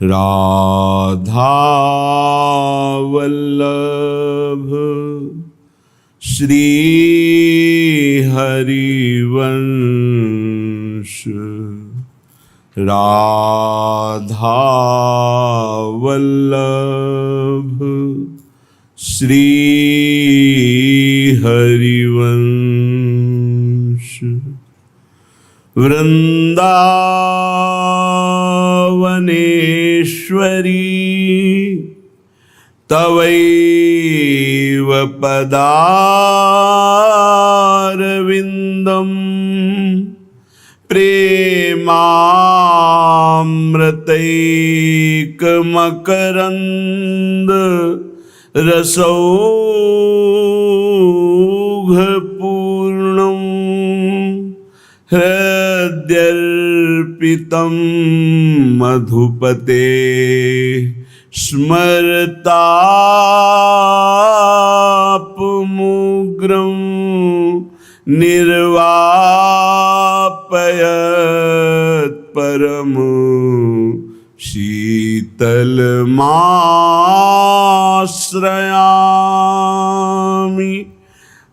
राधा वल्लभ श्री हरिवंश। राधा वल्लभ श्री हरिवंश। वृंदावनेश्वरी तवैव पदारविंदम प्रेमामृतैकमकरंद रसौघपूर्णं हृद्यर्पितं मधुपते स्मरतापमुग्रं निर्वापयत् परम शीतलमाश्रयामि।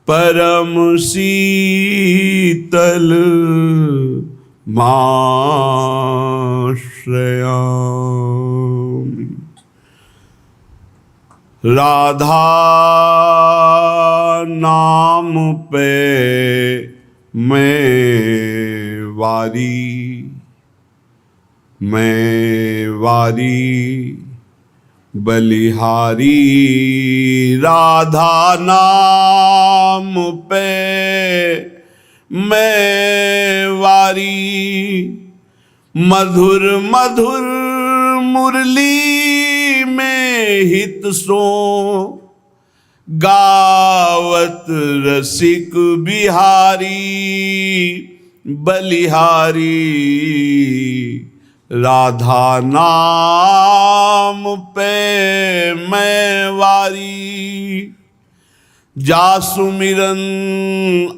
परम शीतलमाश्रयामि। राधा नाम पे मैं वारी बलिहारी। राधा नाम पे मैं वारी, मधुर मधुर मुरली में हित सो गावत रसिक बिहारी बलिहारी। राधा नाम पे मैं वारी, जा सुमिरन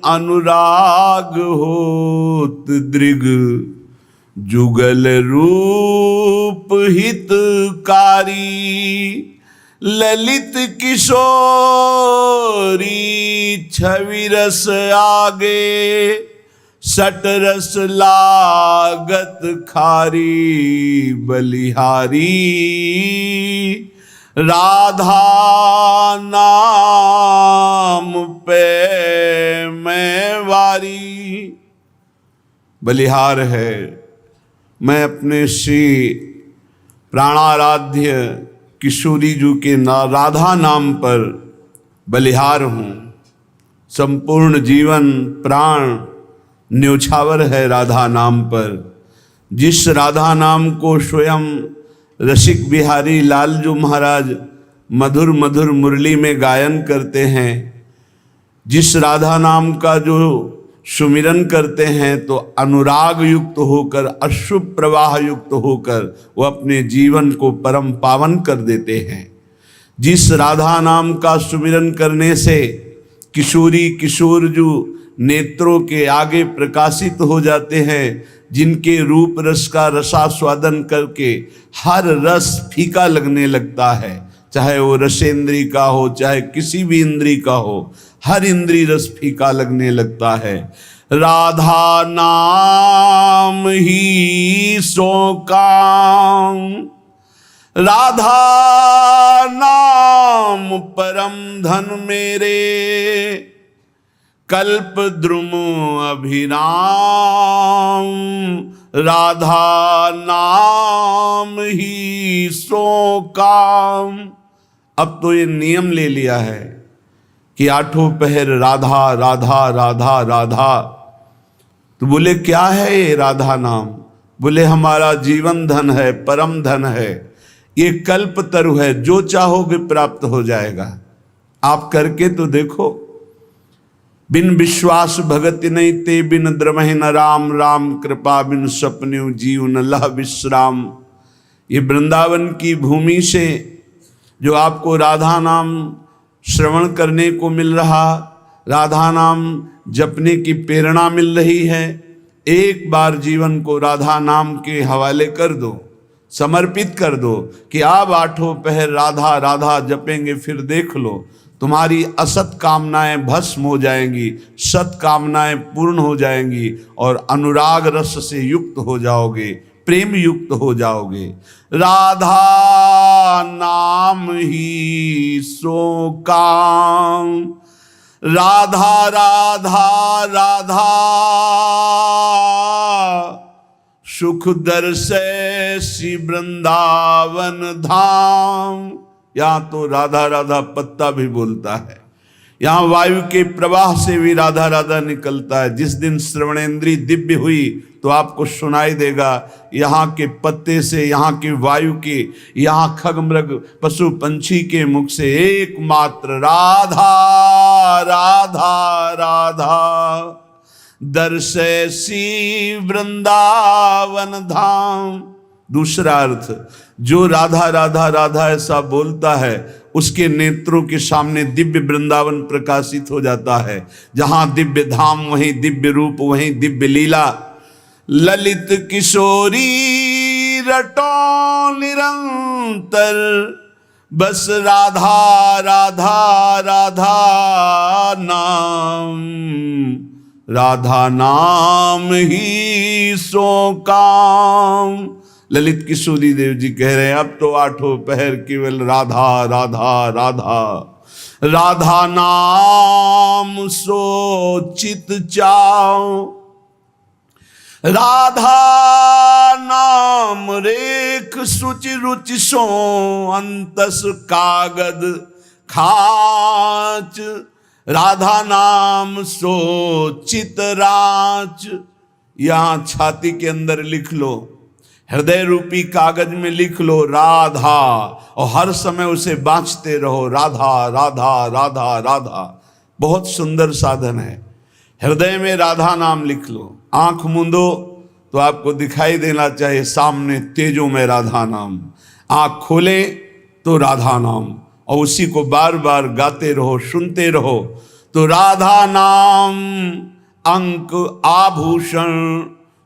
अनुराग होत दृग जुगल रूप हितकारी। ललित किशोरी छवि रस आगे, सटरस लागत खारी बलिहारी। राधा नाम पे मैं वारी। बलिहार है, मैं अपने श्री प्राणाराध्य किशोरी जी के राधा नाम पर बलिहार हूँ। संपूर्ण जीवन प्राण न्योछावर है राधा नाम पर। जिस राधा नाम को स्वयं रसिक बिहारी लालजू महाराज मधुर मधुर मुरली में गायन करते हैं, जिस राधा नाम का जो सुमिरन करते हैं तो अनुराग युक्त होकर, अश्रु प्रवाह युक्त होकर वो अपने जीवन को परम पावन कर देते हैं। जिस राधा नाम का सुमिरन करने से किशोरी किशोर जो नेत्रों के आगे प्रकाशित हो जाते हैं, जिनके रूप रस का रसास्वादन करके हर रस फीका लगने लगता है, चाहे वो रसेंद्री का हो चाहे किसी भी इंद्री का हो, हर इंद्री रस फीका लगने लगता है। राधा नाम ही सो काम, राधा नाम परम धन मेरे। कल्प द्रुम अभिराम, राधा नाम ही सो काम। अब तो ये नियम ले लिया है कि आठों पहर राधा राधा राधा राधा। तो बोले क्या है ये राधा नाम? बोले हमारा जीवन धन है, परम धन है, ये कल्प तरु है, जो चाहोगे प्राप्त हो जाएगा। आप करके तो देखो। बिन विश्वास भगति नहीं ते, बिन द्रमहि न राम, राम कृपा बिन सपन्यु जीव न लह विश्राम। ये वृंदावन की भूमि से जो आपको राधा नाम श्रवण करने को मिल रहा, राधा नाम जपने की प्रेरणा मिल रही है, एक बार जीवन को राधा नाम के हवाले कर दो, समर्पित कर दो कि आप आठों पहर राधा राधा जपेंगे, फिर देख लो तुम्हारी असत कामनाएं भस्म हो जाएंगी, सत कामनाएं पूर्ण हो जाएंगी और अनुराग रस से युक्त हो जाओगे, प्रेम युक्त हो जाओगे। राधा नाम ही सो काम, राधा राधा राधा सुख दर्शे श्री वृंदावन धाम। यहां तो राधा राधा पत्ता भी बोलता है, यहाँ वायु के प्रवाह से भी राधा राधा निकलता है। जिस दिन श्रवणेंद्री दिव्य हुई तो आपको सुनाई देगा यहाँ के पत्ते से, यहाँ के वायु के, यहाँ खग मृग पशु पंछी के मुख से एकमात्र राधा राधा राधा दर्शे सी वृंदावन धाम। दूसरा अर्थ, जो राधा राधा राधा ऐसा बोलता है उसके नेत्रों के सामने दिव्य वृंदावन प्रकाशित हो जाता है। जहां दिव्य धाम वहीं दिव्य रूप, वहीं दिव्य लीला। ललित किशोरी रटो निरंतर, बस राधा राधा राधा नाम, राधा नाम ही सो काम। ललित किशोरी देव जी कह रहे हैं अब तो आठों पहर केवल राधा राधा राधा, राधा नाम सो चित चाओ। राधा नाम रेख सुचि रुचि सो अंतस कागद खाच, राधा नाम सो चित राच। यहां छाती के अंदर लिख लो, हृदय रूपी कागज में लिख लो राधा, और हर समय उसे बांचते रहो, राधा राधा राधा राधा। बहुत सुंदर साधन है। हृदय में राधा नाम लिख लो, आंख मूंदो तो आपको दिखाई देना चाहिए सामने तेजों में राधा नाम, आंख खोले तो राधा नाम, और उसी को बार बार गाते रहो, सुनते रहो। तो राधा नाम अंक आभूषण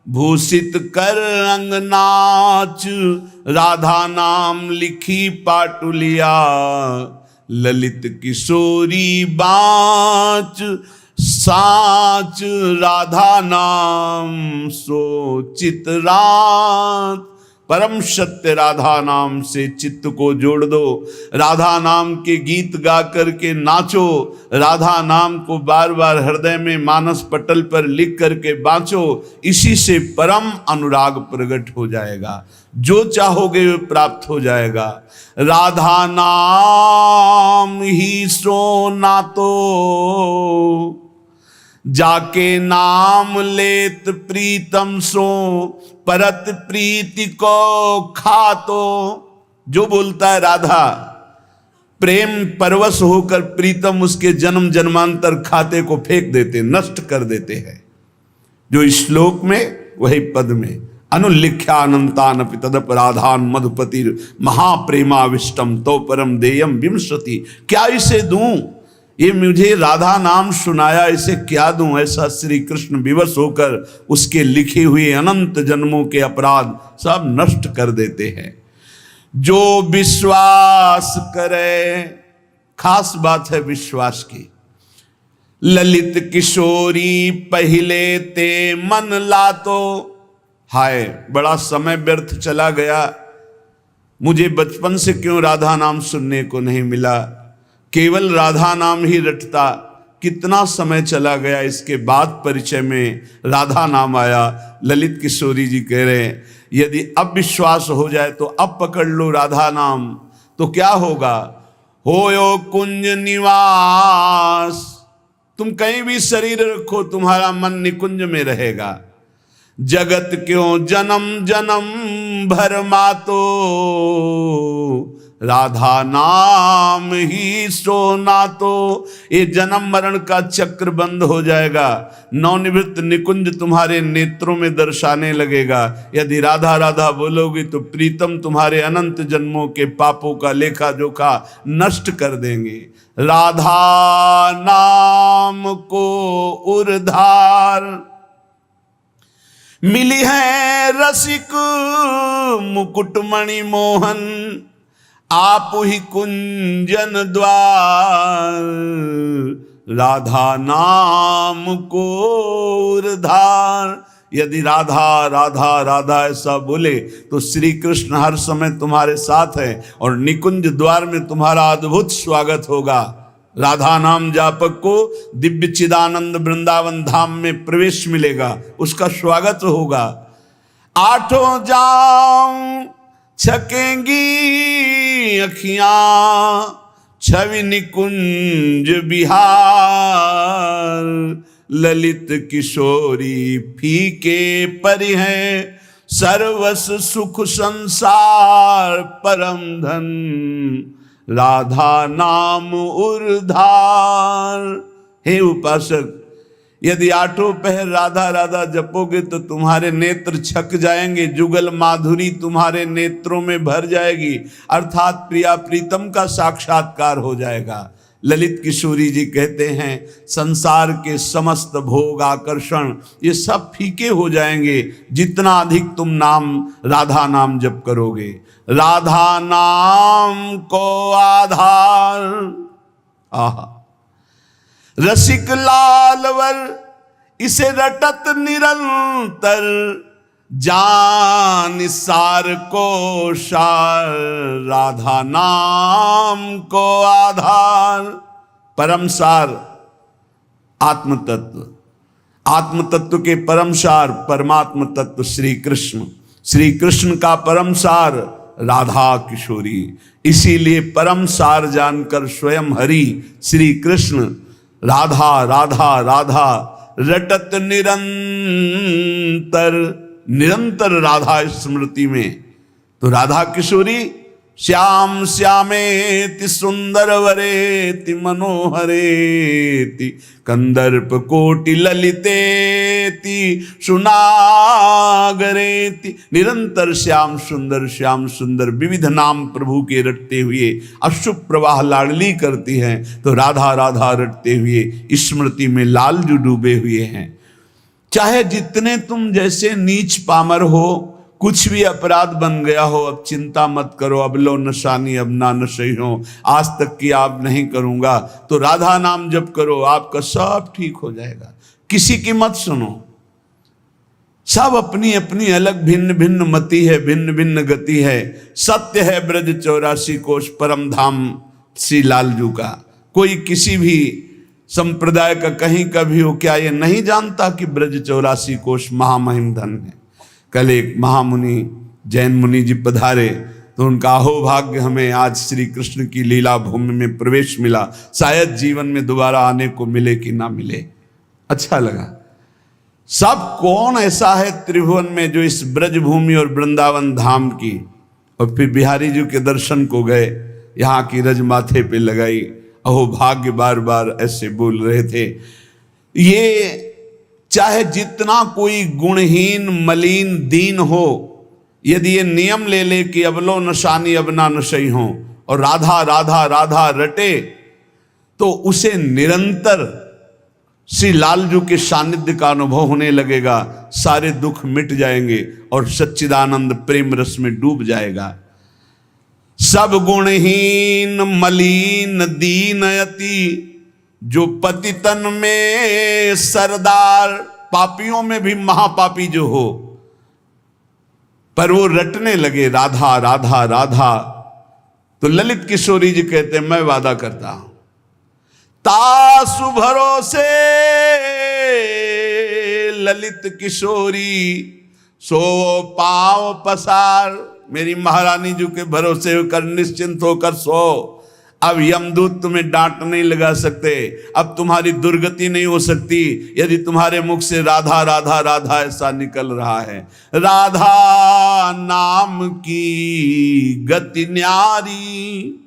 भूषित कर अंगनाच, राधा नाम लिखी पाटुलिया, ललित किशोरी बाच साच। राधा नाम सो चित रात, परम सत्य राधा नाम से चित्त को जोड़ दो। राधा नाम के गीत गा करके नाचो, राधा नाम को बार बार हृदय में मानस पटल पर लिख करके बाँचो। इसी से परम अनुराग प्रकट हो जाएगा, जो चाहोगे वो प्राप्त हो जाएगा। राधा नाम ही सो नातो, जाके नाम लेत प्रीतम सो परत प्रीति को खातो। जो बोलता है राधा, प्रेम परवश होकर प्रीतम उसके जन्म जन्मांतर खाते को फेंक देते, नष्ट कर देते हैं। जो श्लोक में वही पद में, अनुलिख्यानंतान तदपराधान मधुपति महाप्रेमाविष्टम तो परम देयम विमसति। क्या इसे दूं, ये मुझे राधा नाम सुनाया, इसे क्या दूं। ऐसा श्री कृष्ण विवश होकर उसके लिखे हुए अनंत जन्मों के अपराध सब नष्ट कर देते हैं। जो विश्वास करे, खास बात है विश्वास की। ललित किशोरी पहले ते मन लातो, हाय बड़ा समय व्यर्थ चला गया, मुझे बचपन से क्यों राधा नाम सुनने को नहीं मिला, केवल राधा नाम ही रटता, कितना समय चला गया। इसके बाद परिचय में राधा नाम आया। ललित किशोरी जी कह रहे हैं यदि अब विश्वास हो जाए तो अब पकड़ लो राधा नाम, तो क्या होगा। होयो कुंज निवास, तुम कहीं भी शरीर रखो तुम्हारा मन निकुंज में रहेगा। जगत क्यों जन्म जन्म भर मातो, राधा नाम ही सो नातो। ये जन्म मरण का चक्र बंद हो जाएगा, नवनिवृत्त निकुंज तुम्हारे नेत्रों में दर्शाने लगेगा। यदि राधा राधा बोलोगी तो प्रीतम तुम्हारे अनंत जन्मों के पापों का लेखा जोखा नष्ट कर देंगे। राधा नाम को उर्धार, मिली है रसिक मुकुटमणि मोहन, आप ही कुंजन द्वार, राधा नाम को उर्धार। यदि राधा राधा राधा ऐसा बोले तो श्री कृष्ण हर समय तुम्हारे साथ है और निकुंज द्वार में तुम्हारा अद्भुत स्वागत होगा। राधा नाम जापक को दिव्य चिदानंद वृंदावन धाम में प्रवेश मिलेगा, उसका स्वागत होगा। आठों जाम छकेंगी अखियां, छवि निकुंज बिहार, ललित किशोरी फीके परि हैं, सर्वस सुख संसार परम धन, राधा नाम उर्धार। हे उपासक, यदि आठों पहर राधा राधा जपोगे तो तुम्हारे नेत्र छक जाएंगे, जुगल माधुरी तुम्हारे नेत्रों में भर जाएगी, अर्थात प्रिया प्रीतम का साक्षात्कार हो जाएगा। ललित किशोरी जी कहते हैं संसार के समस्त भोग आकर्षण ये सब फीके हो जाएंगे जितना अधिक तुम नाम राधा नाम जप करोगे। राधा नाम को आधार, आहा रसिक लालवर इसे रटत निरंतर, जान सार को सार, राधा नाम को आधार। परम सार आत्म तत्व, आत्म तत्व के परम सार परमात्म तत्व श्री कृष्ण, श्री कृष्ण का परम सार राधा किशोरी। इसीलिए परम सार जानकर स्वयं हरि श्री कृष्ण राधा राधा राधा रटत निरंतर, निरंतर राधा स्मृति में। तो राधा किशोरी श्याम श्यामेति सुंदर वरेति मनोहरेति, कंदर्प कोटि ललितेति सुनागरेति। निरंतर श्याम सुंदर विविध नाम प्रभु के रटते हुए अशुभ प्रवाह लाडली करती हैं, तो राधा राधा रटते हुए स्मृति में लालजू डूबे हुए हैं। चाहे जितने तुम जैसे नीच पामर हो, कुछ भी अपराध बन गया हो, अब चिंता मत करो, अब लो नशानी अब ना नशई हो, आज तक की आप नहीं करूंगा, तो राधा नाम जप करो, आपका सब ठीक हो जाएगा। किसी की मत सुनो, सब अपनी अपनी अलग भिन्न भिन्न मति है, भिन्न भिन्न गति है। सत्य है ब्रज 84 कोश परम धाम श्री लालजू का। कोई किसी भी संप्रदाय का कहीं का भी हो, क्या ये नहीं जानता कि ब्रज 84 कोश महामहिम धन है। कल एक महामुनि जैन मुनि जी पधारे तो उनका अहोभाग्य हमें आज श्री कृष्ण की लीला भूमि में प्रवेश मिला, शायद जीवन में दोबारा आने को मिले कि ना मिले। अच्छा लगा। सब कौन ऐसा है त्रिभुवन में जो इस ब्रज भूमि और वृंदावन धाम की, और फिर बिहारी जी के दर्शन को गए, यहाँ की रज माथे पे लगाई, अहोभाग्य बार बार ऐसे बोल रहे थे। ये चाहे जितना कोई गुणहीन मलिन दीन हो, यदि ये नियम ले ले कि अब लो नशानी अब ना नशई हो और राधा राधा राधा रटे, तो उसे निरंतर श्री लालजू के सानिध्य का अनुभव होने लगेगा, सारे दुख मिट जाएंगे और सच्चिदानंद प्रेम रस में डूब जाएगा। सब गुणहीन मलिन दीन अति, जो पतितन में सरदार, पापियों में भी महापापी जो हो, पर वो रटने लगे राधा राधा राधा, तो ललित किशोरी जी कहते मैं वादा करता हूं तासु भरोसे ललित किशोरी सो पांव पसार। मेरी महारानी जी के भरोसे होकर निश्चिंत होकर सो। अब यमदूत तुम्हें डांट नहीं लगा सकते, अब तुम्हारी दुर्गति नहीं हो सकती यदि तुम्हारे मुख से राधा राधा राधा ऐसा निकल रहा है। राधा नाम की गति न्यारी,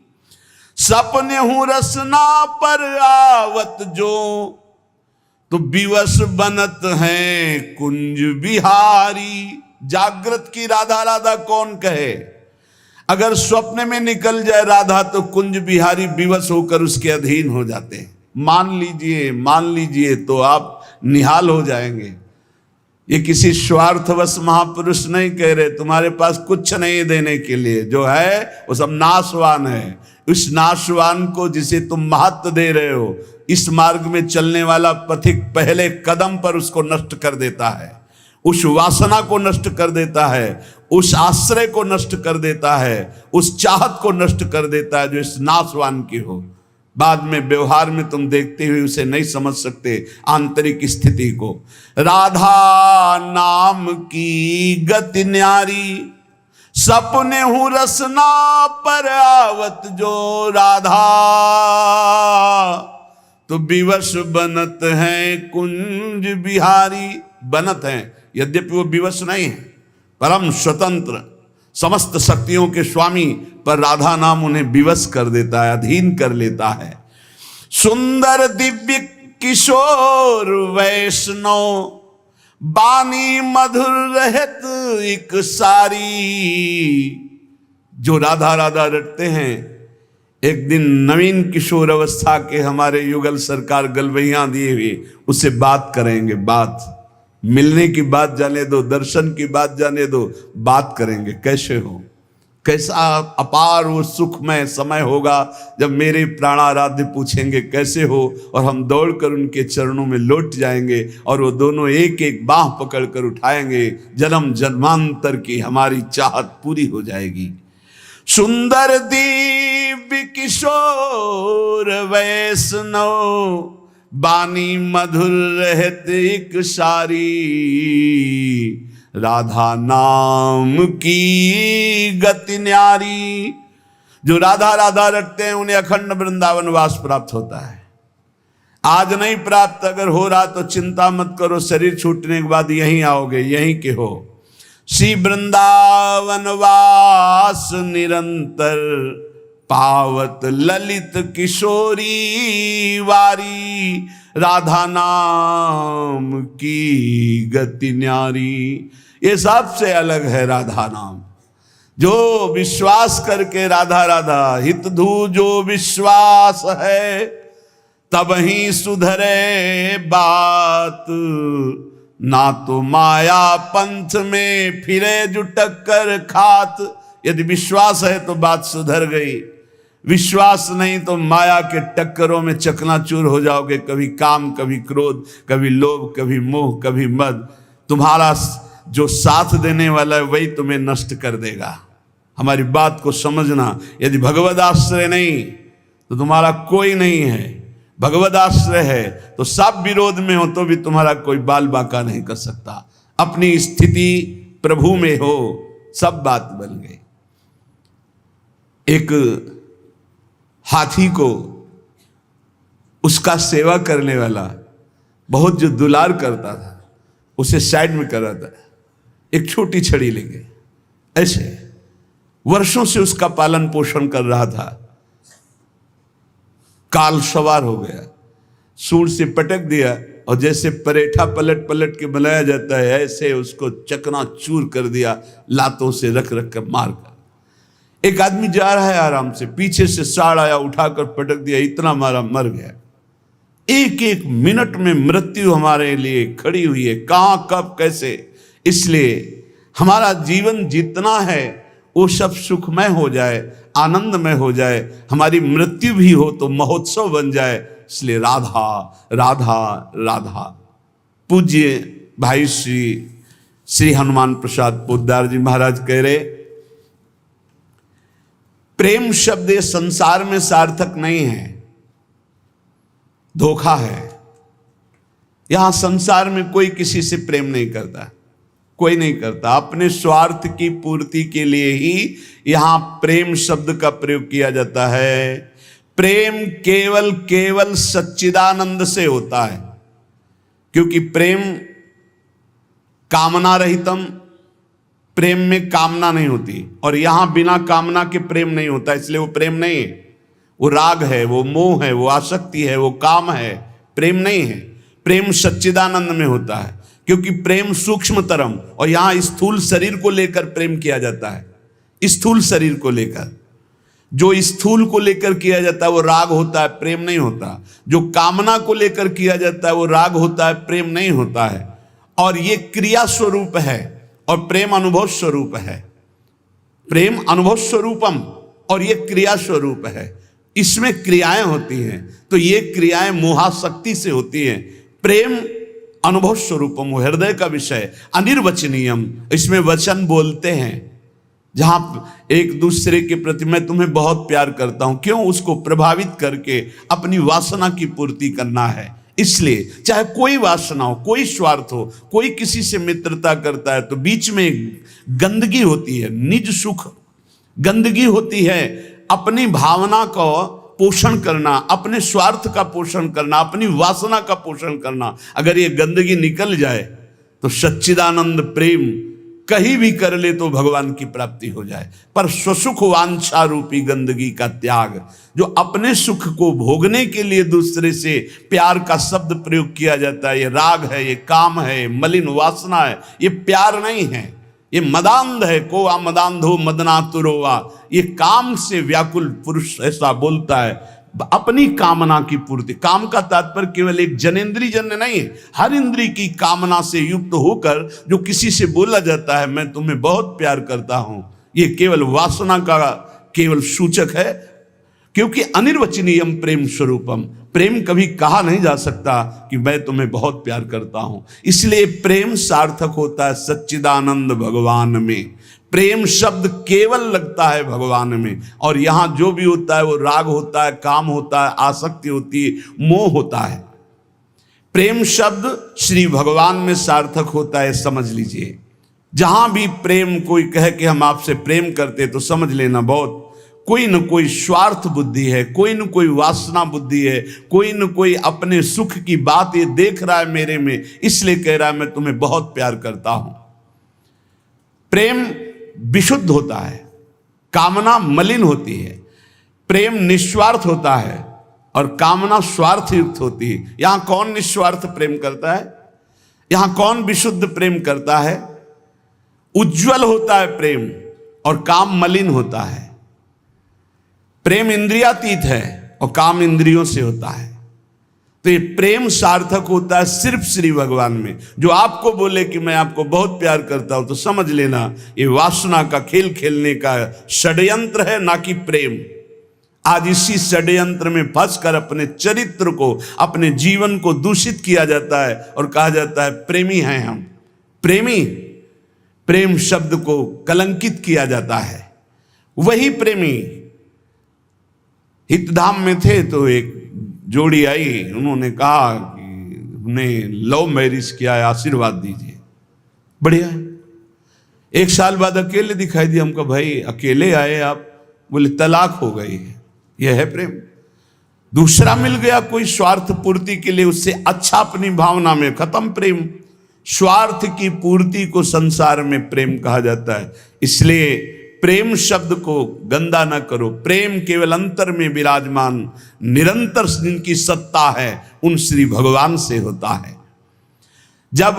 सपने हूं रसना पर आवत जो, तो विवश बनत हैं कुंज बिहारी। जागृत की राधा राधा कौन कहे, अगर स्वप्न में निकल जाए राधा तो कुंज बिहारी विवश होकर उसके अधीन हो जाते हैं। मान लीजिए तो आप निहाल हो जाएंगे। ये किसी स्वार्थवश महापुरुष नहीं कह रहे, तुम्हारे पास कुछ नहीं देने के लिए, जो है वो सब नाशवान है। उस नाशवान को जिसे तुम महत्व दे रहे हो, इस मार्ग में चलने वाला पथिक पहले कदम पर उसको नष्ट कर देता है, उस वासना को नष्ट कर देता है, उस आश्रय को नष्ट कर देता है, उस चाहत को नष्ट कर देता है जो इस नाशवान की हो। बाद में व्यवहार में तुम देखते हुए उसे नहीं समझ सकते आंतरिक स्थिति को। राधा नाम की गति न्यारी, सपने हूं रसना पर आवत जो राधा, तो विवश बनत है कुंज बिहारी। बनत हैं, यद्यपि वो विवश नहीं है, परम स्वतंत्र समस्त शक्तियों के स्वामी, पर राधा नाम उन्हें विवश कर देता है, अधीन कर लेता है। सुंदर दिव्य किशोर वैष्णव, बानी मधुर रहत एक सारी। जो राधा राधा रटते हैं, एक दिन नवीन किशोर अवस्था के हमारे युगल सरकार गलवैया दिए हुए उससे बात करेंगे। बात मिलने की बात जाने दो, दर्शन की बात जाने दो, बात करेंगे कैसे हो, कैसा अपार वो सुखमय समय होगा जब मेरे प्राणाराध्य पूछेंगे कैसे हो, और हम दौड़कर उनके चरणों में लौट जाएंगे और वो दोनों एक एक बाह पकड़कर उठाएंगे। जन्म जन्मांतर की हमारी चाहत पूरी हो जाएगी। सुंदर दिव्य किशोर वैष्णव, बानी मधुर रहत एक सारी। राधा नाम की गति न्यारी। जो राधा राधा रटते हैं उन्हें अखंड वृंदावन वास प्राप्त होता है। आज नहीं प्राप्त, अगर हो रहा तो चिंता मत करो, शरीर छूटने के बाद यहीं आओगे, यहीं के हो। श्री वृंदावन वास निरंतर, पावत ललित किशोरी वारी। राधा नाम की गति न्यारी। ये सबसे अलग है राधा नाम। जो विश्वास करके राधा राधा हित धू जो विश्वास है, तब ही सुधरे बात। ना तो माया पंथ में फिरे जो टक्कर खात। यदि विश्वास है तो बात सुधर गई, विश्वास नहीं तो माया के टक्करों में चकनाचूर हो जाओगे। कभी काम, कभी क्रोध, कभी लोभ, कभी मोह, कभी मद। तुम्हारा जो साथ देने वाला है वही तुम्हें नष्ट कर देगा। हमारी बात को समझना। यदि भगवद आश्रय नहीं तो तुम्हारा कोई नहीं है, भगवद आश्रय है तो सब विरोध में हो तो भी तुम्हारा कोई बाल बाका नहीं कर सकता। अपनी स्थिति प्रभु में हो, सब बात बन गई। एक हाथी को उसका सेवा करने वाला बहुत जो दुलार करता था, उसे साइड में कर रहा था, एक छोटी छड़ी लेके ऐसे वर्षों से उसका पालन पोषण कर रहा था। काल सवार हो गया, सूंड से पटक दिया और जैसे परेठा पलट पलट के बनाया जाता है ऐसे उसको चकनाचूर कर दिया, लातों से रख रख कर मार कर। एक आदमी जा रहा है आराम से, पीछे से साड़ आया, उठाकर पटक दिया, इतना मारा, मर गया। एक एक मिनट में मृत्यु हमारे लिए खड़ी हुई है, कहां कब कैसे। इसलिए हमारा जीवन जितना है वो सब सुखमय हो जाए, आनंदमय हो जाए, हमारी मृत्यु भी हो तो महोत्सव बन जाए। इसलिए राधा राधा राधा। पूज्य भाई श्री हनुमान प्रसाद पोद्दार जी महाराज कह रहे, प्रेम शब्द संसार में सार्थक नहीं है, धोखा है। यहां संसार में कोई किसी से प्रेम नहीं करता, कोई नहीं करता। अपने स्वार्थ की पूर्ति के लिए ही यहां प्रेम शब्द का प्रयोग किया जाता है। प्रेम केवल केवल सच्चिदानंद से होता है, क्योंकि प्रेम कामना रहितम, प्रेम में कामना नहीं होती, और यहां बिना कामना के प्रेम नहीं होता, इसलिए वो प्रेम नहीं है। वो राग है, वो मोह है, वो आसक्ति है, वो काम है, प्रेम नहीं है। प्रेम सच्चिदानंद में होता है, क्योंकि प्रेम सूक्ष्मतरम, और यहां स्थूल शरीर को लेकर प्रेम किया जाता है। स्थूल शरीर को लेकर, जो स्थूल को लेकर किया जाता है वो राग होता है, प्रेम नहीं होता। जो कामना को लेकर किया जाता है वो राग होता है, प्रेम नहीं होता है। और ये क्रिया स्वरूप है और प्रेम अनुभव स्वरूप है। प्रेम अनुभव स्वरूपम और ये क्रिया स्वरूप है, इसमें क्रियाएं होती हैं। तो ये क्रियाएं मोहाशक्ति से होती हैं। प्रेम अनुभव स्वरूपम, हृदय का विषय, अनिर्वचनीयम, इसमें वचन बोलते हैं। जहां एक दूसरे के प्रति मैं तुम्हें बहुत प्यार करता हूं, क्यों? उसको प्रभावित करके अपनी वासना की पूर्ति करना है। इसलिए चाहे कोई वासना हो, कोई स्वार्थ हो, कोई किसी से मित्रता करता है तो बीच में गंदगी होती है, निज सुख गंदगी होती है। अपनी भावना को पोषण करना, अपने स्वार्थ का पोषण करना, अपनी वासना का पोषण करना, अगर ये गंदगी निकल जाए तो सच्चिदानंद प्रेम कहीं भी कर ले तो भगवान की प्राप्ति हो जाए। पर स्वसुख वांछा रूपी गंदगी का त्याग, जो अपने सुख को भोगने के लिए दूसरे से प्यार का शब्द प्रयोग किया जाता है, ये राग है, ये काम है, मलिन वासना है, ये प्यार नहीं है, ये मदांध है। को आ मदांधो मदनातुरोवा, ये काम से व्याकुल पुरुष ऐसा बोलता है। अपनी कामना की पूर्ति, काम का तात्पर्य केवल एक जनेंद्रिय जन्य नहीं है, हर इंद्रिय की कामना से युक्त होकर जो किसी से बोला जाता है मैं तुम्हें बहुत प्यार करता हूं, ये केवल वासना का केवल सूचक है। क्योंकि अनिर्वचनीयम प्रेम स्वरूपम, प्रेम कभी कहा नहीं जा सकता कि मैं तुम्हें बहुत प्यार करता हूं। इसलिए प्रेम सार्थक होता है सच्चिदानंद भगवान में। प्रेम शब्द केवल लगता है भगवान में, और यहां जो भी होता है वो राग होता है, काम होता है, आसक्ति होती है, मोह होता है। प्रेम शब्द श्री भगवान में सार्थक होता है, समझ लीजिए। जहां भी प्रेम कोई कहे कि हम आपसे प्रेम करते, तो समझ लेना बहुत कोई न कोई स्वार्थ बुद्धि है, कोई न कोई वासना बुद्धि है, कोई न कोई अपने सुख की बात ये देख रहा है मेरे में, इसलिए कह रहा है मैं तुम्हें बहुत प्यार करता हूं। प्रेम विशुद्ध होता है, कामना मलिन होती है। प्रेम निस्वार्थ होता है और कामना स्वार्थ युक्त होती है। यहां कौन निस्वार्थ प्रेम करता है? यहां कौन विशुद्ध प्रेम करता है? उज्जवल होता है प्रेम और काम मलिन होता है। प्रेम इंद्रियातीत है और काम इंद्रियों से होता है। तो ये प्रेम सार्थक होता है सिर्फ श्री भगवान में। जो आपको बोले कि मैं आपको बहुत प्यार करता हूं, तो समझ लेना ये वासना का खेल खेलने का षड्यंत्र है, ना कि प्रेम। आज इसी षड्यंत्र में फंसकर अपने चरित्र को, अपने जीवन को दूषित किया जाता है और कहा जाता है प्रेमी हैं हम। प्रेमी, प्रेम शब्द को कलंकित किया जाता है। वही प्रेमी हितधाम में थे तो एक जोड़ी आई, उन्होंने कहा कि हमने लव मैरिज किया है, आशीर्वाद दीजिए। बढ़िया है। एक साल बाद अकेले दिखाई दिया। हमको भाई अकेले आए आप? बोले तलाक हो गई है। यह है प्रेम। दूसरा मिल गया कोई स्वार्थ पूर्ति के लिए, उससे अच्छा अपनी भावना में, खत्म प्रेम। स्वार्थ की पूर्ति को संसार में प्रेम कहा जाता है। इसलिए प्रेम शब्द को गंदा न करो। प्रेम केवल अंतर में विराजमान निरंतर जिनकी सत्ता है उन श्री भगवान से होता है। जब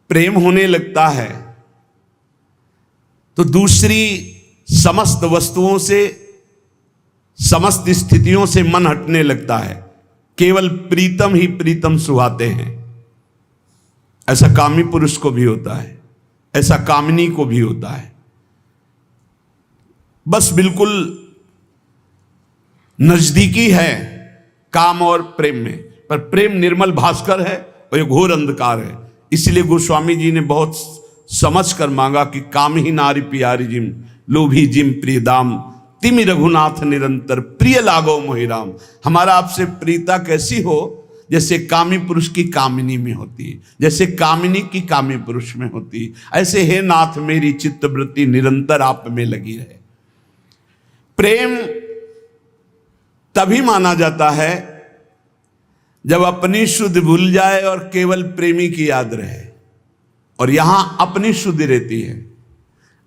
प्रेम होने लगता है तो दूसरी समस्त वस्तुओं से, समस्त स्थितियों से मन हटने लगता है। केवल प्रीतम ही प्रीतम सुहाते हैं। ऐसा कामी पुरुष को भी होता है, ऐसा कामिनी को भी होता है। बस बिल्कुल नजदीकी है काम और प्रेम में, पर प्रेम निर्मल भास्कर है और ये घोर अंधकार है। इसलिए गोस्वामी जी ने बहुत समझ कर मांगा कि काम ही नारी प्यारी जिम, लोभी जिम प्रिय दाम, तिमि रघुनाथ निरंतर प्रिय लागो मोहिराम। हमारा आपसे प्रीता कैसी हो? जैसे कामी पुरुष की कामिनी में होती है, जैसे कामिनी की कामी पुरुष में होती है, ऐसे हे नाथ मेरी चित्तवृत्ति निरंतर आप में लगी रहे। प्रेम तभी माना जाता है जब अपनी शुद्ध भूल जाए और केवल प्रेमी की याद रहे। और यहां अपनी शुद्धि रहती है।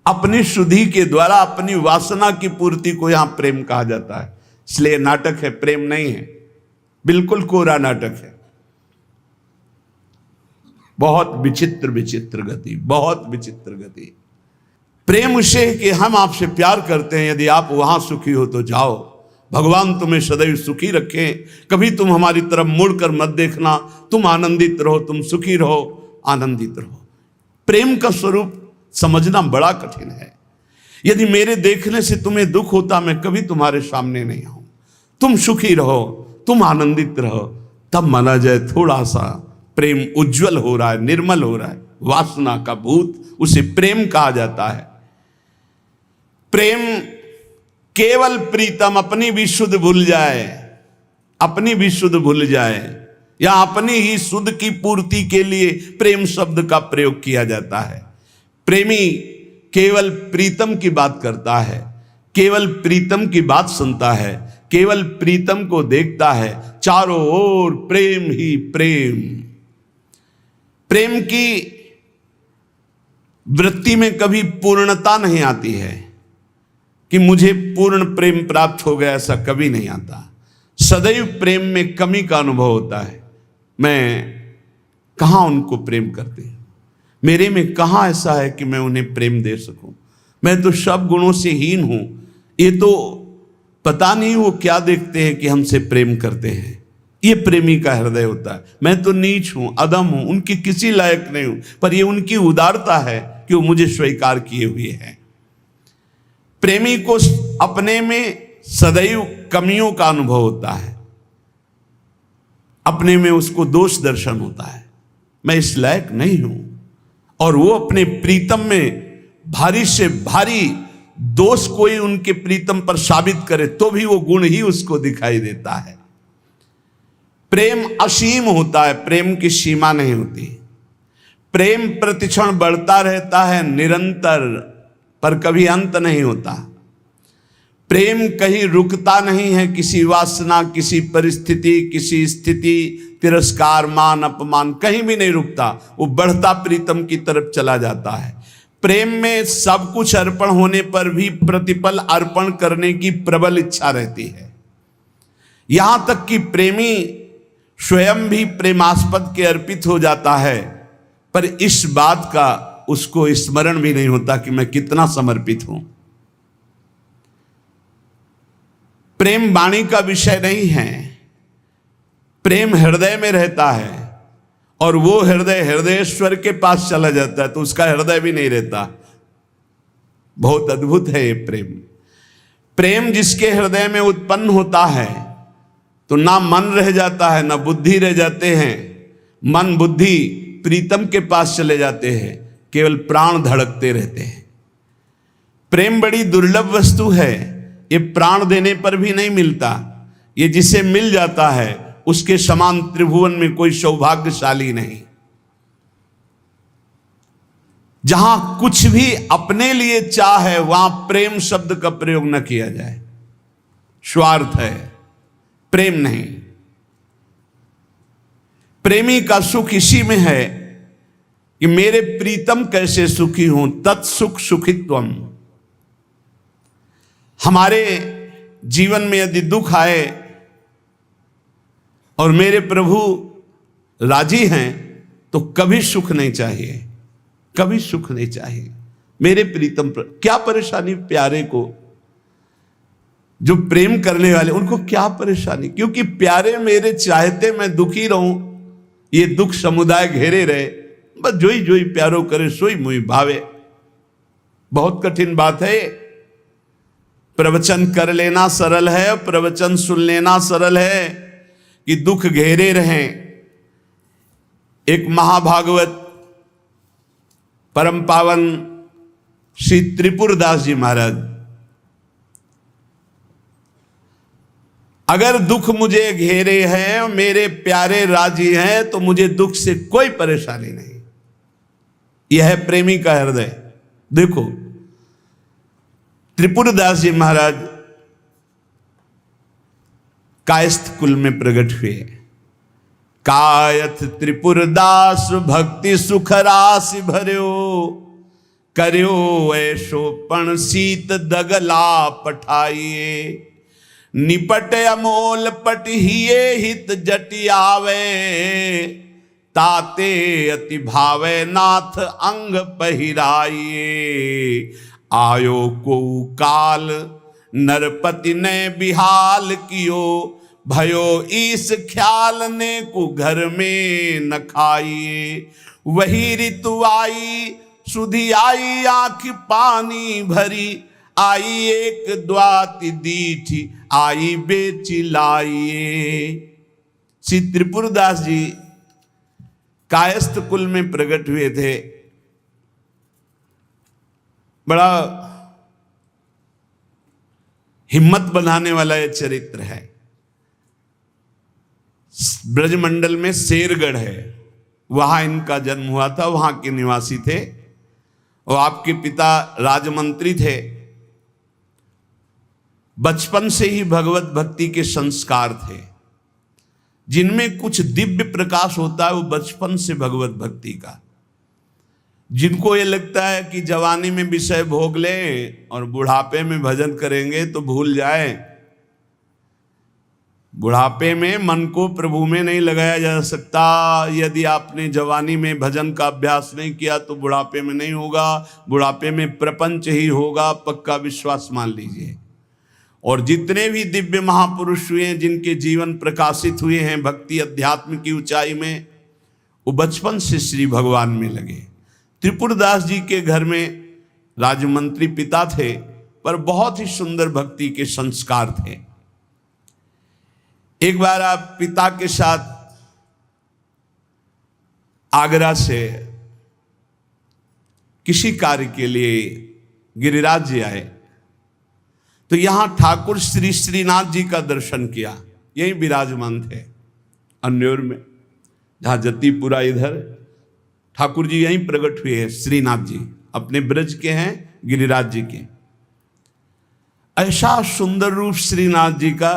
अपनी शुद्धि के द्वारा अपनी वासना की पूर्ति को यहां प्रेम कहा जाता है। इसलिए नाटक है, प्रेम नहीं है। बिल्कुल कोरा नाटक है। बहुत विचित्र विचित्र गति, बहुत विचित्र गति। प्रेम उसे कि हम आपसे प्यार करते हैं, यदि आप वहां सुखी हो तो जाओ, भगवान तुम्हें सदैव सुखी रखें, कभी तुम हमारी तरफ मुड़कर मत देखना, तुम आनंदित रहो, तुम सुखी रहो, आनंदित रहो। प्रेम का स्वरूप समझना बड़ा कठिन है। यदि मेरे देखने से तुम्हें दुख होता, मैं कभी तुम्हारे सामने नहीं आऊं। तुम सुखी रहो, तुम आनंदित रहो, तब माना जाए थोड़ा सा प्रेम उज्जवल हो रहा है, निर्मल हो रहा है। वासना का भूत उसे प्रेम कहा जाता है। प्रेम केवल प्रीतम अपनी भी शुद्ध भूल जाए, अपनी भी शुद्ध भूल जाए, या अपनी ही शुद्ध की पूर्ति के लिए प्रेम शब्द का प्रयोग किया जाता है। प्रेमी केवल प्रीतम की बात करता है, केवल प्रीतम की बात सुनता है, केवल प्रीतम को देखता है। चारों ओर प्रेम ही प्रेम। प्रेम की वृत्ति में कभी पूर्णता नहीं आती है कि मुझे पूर्ण प्रेम प्राप्त हो गया, ऐसा कभी नहीं आता। सदैव प्रेम में कमी का अनुभव होता है। मैं कहाँ उनको प्रेम करते हैं, मेरे में कहाँ ऐसा है कि मैं उन्हें प्रेम दे सकूं। मैं तो सब गुणों से हीन हूं। ये तो पता नहीं वो क्या देखते हैं कि हमसे प्रेम करते हैं। ये प्रेमी का हृदय होता है। मैं तो नीच हूं, अदम हूं, उनकी किसी लायक नहीं हूं, पर ये उनकी उदारता है कि वो मुझे स्वीकार किए हुए हैं। प्रेमी को अपने में सदैव कमियों का अनुभव होता है, अपने में उसको दोष दर्शन होता है, मैं इस लायक नहीं हूं। और वो अपने प्रीतम में भारी से भारी दोष कोई उनके प्रीतम पर साबित करे तो भी वो गुण ही उसको दिखाई देता है। प्रेम असीम होता है, प्रेम की सीमा नहीं होती। प्रेम प्रतिक्षण बढ़ता रहता है निरंतर, पर कभी अंत नहीं होता। प्रेम कहीं रुकता नहीं है, किसी वासना, किसी परिस्थिति, किसी स्थिति, तिरस्कार, मान, अपमान, कहीं भी नहीं रुकता। वो बढ़ता प्रीतम की तरफ चला जाता है। प्रेम में सब कुछ अर्पण होने पर भी प्रतिपल अर्पण करने की प्रबल इच्छा रहती है। यहां तक कि प्रेमी स्वयं भी प्रेमास्पद के अर्पित हो जाता है, पर इस बात का उसको स्मरण भी नहीं होता कि मैं कितना समर्पित हूं। प्रेम वाणी का विषय नहीं है, प्रेम हृदय में रहता है। और वो हृदय हृदयेश्वर के पास चला जाता है तो उसका हृदय भी नहीं रहता। बहुत अद्भुत है ये प्रेम। प्रेम जिसके हृदय में उत्पन्न होता है तो ना मन रह जाता है, ना बुद्धि रह जाते हैं। मन बुद्धि प्रीतम के पास चले जाते हैं, केवल प्राण धड़कते रहते हैं। प्रेम बड़ी दुर्लभ वस्तु है, ये प्राण देने पर भी नहीं मिलता। ये जिसे मिल जाता है उसके समान त्रिभुवन में कोई सौभाग्यशाली नहीं। जहां कुछ भी अपने लिए चाहे वहां प्रेम शब्द का प्रयोग न किया जाए। स्वार्थ है, प्रेम नहीं। प्रेमी का सुख इसी में है कि मेरे प्रीतम कैसे सुखी हों, तत्सुख सुखित्वम। हमारे जीवन में यदि दुख आए और मेरे प्रभु राजी हैं तो कभी सुख नहीं चाहिए, कभी सुख नहीं चाहिए। मेरे प्रीतम पर क्या परेशानी, प्यारे को जो प्रेम करने वाले उनको क्या परेशानी, क्योंकि प्यारे मेरे चाहते मैं दुखी रहूं, ये दुख समुदाय घेरे रहे, बस जोई जोई प्यारो करे सोई मुई भावे। बहुत कठिन बात है। प्रवचन कर लेना सरल है, प्रवचन सुन लेना सरल है कि दुख घेरे रहें। एक महाभागवत परम पावन श्री त्रिपुरदास जी महाराज, अगर दुख मुझे घेरे हैं, मेरे प्यारे राजी हैं, तो मुझे दुख से कोई परेशानी नहीं। यह है प्रेमी का हृदय। देखो त्रिपुरदास जी महाराज कायस्थ कुल में प्रकट हुए। कायथ त्रिपुरदास भक्ति सुख राशि भर्यो, कर्यो ऐसो पण सीत दगला पठाइए। निपट अमोल पट हिये हित जटियावे, ताते अति भावे नाथ अंग पहिराइए। आयो को काल नरपति ने बिहाल कियो, भयो ईस ख्याल ने को घर में न खाइए। वही ऋतु आई सुधी आई आंख पानी भरी, आई एक द्वाति दीठी आई बेची लाइए। श्री त्रिपुरदास जी कायस्थ कुल में प्रकट हुए थे। बड़ा हिम्मत बनाने वाला यह चरित्र है। ब्रजमंडल में शेरगढ़ है, वहां इनका जन्म हुआ था, वहां के निवासी थे और आपके पिता राजमंत्री थे। बचपन से ही भगवत भक्ति के संस्कार थे। जिनमें कुछ दिव्य प्रकाश होता है वो बचपन से भगवत भक्ति का। जिनको ये लगता है कि जवानी में विषय भोग लें और बुढ़ापे में भजन करेंगे तो भूल जाए। बुढ़ापे में मन को प्रभु में नहीं लगाया जा सकता। यदि आपने जवानी में भजन का अभ्यास नहीं किया तो बुढ़ापे में नहीं होगा। बुढ़ापे में प्रपंच ही होगा, पक्का विश्वास मान लीजिए। और जितने भी दिव्य महापुरुष हुए हैं, जिनके जीवन प्रकाशित हुए हैं भक्ति अध्यात्म की ऊंचाई में, वो बचपन से श्री भगवान में लगे। त्रिपुरदास जी के घर में राजमंत्री पिता थे, पर बहुत ही सुंदर भक्ति के संस्कार थे। एक बार आप पिता के साथ आगरा से किसी कार्य के लिए गिरिराज जी आए, तो यहां ठाकुर श्री श्रीनाथ जी का दर्शन किया। यही विराजमान थे अन्योर में, जहां जतीपुरा इधर ठाकुर जी यहीं प्रकट हुए हैं। श्रीनाथ जी अपने ब्रज के हैं, गिरिराज जी के। ऐसा सुंदर रूप श्रीनाथ जी का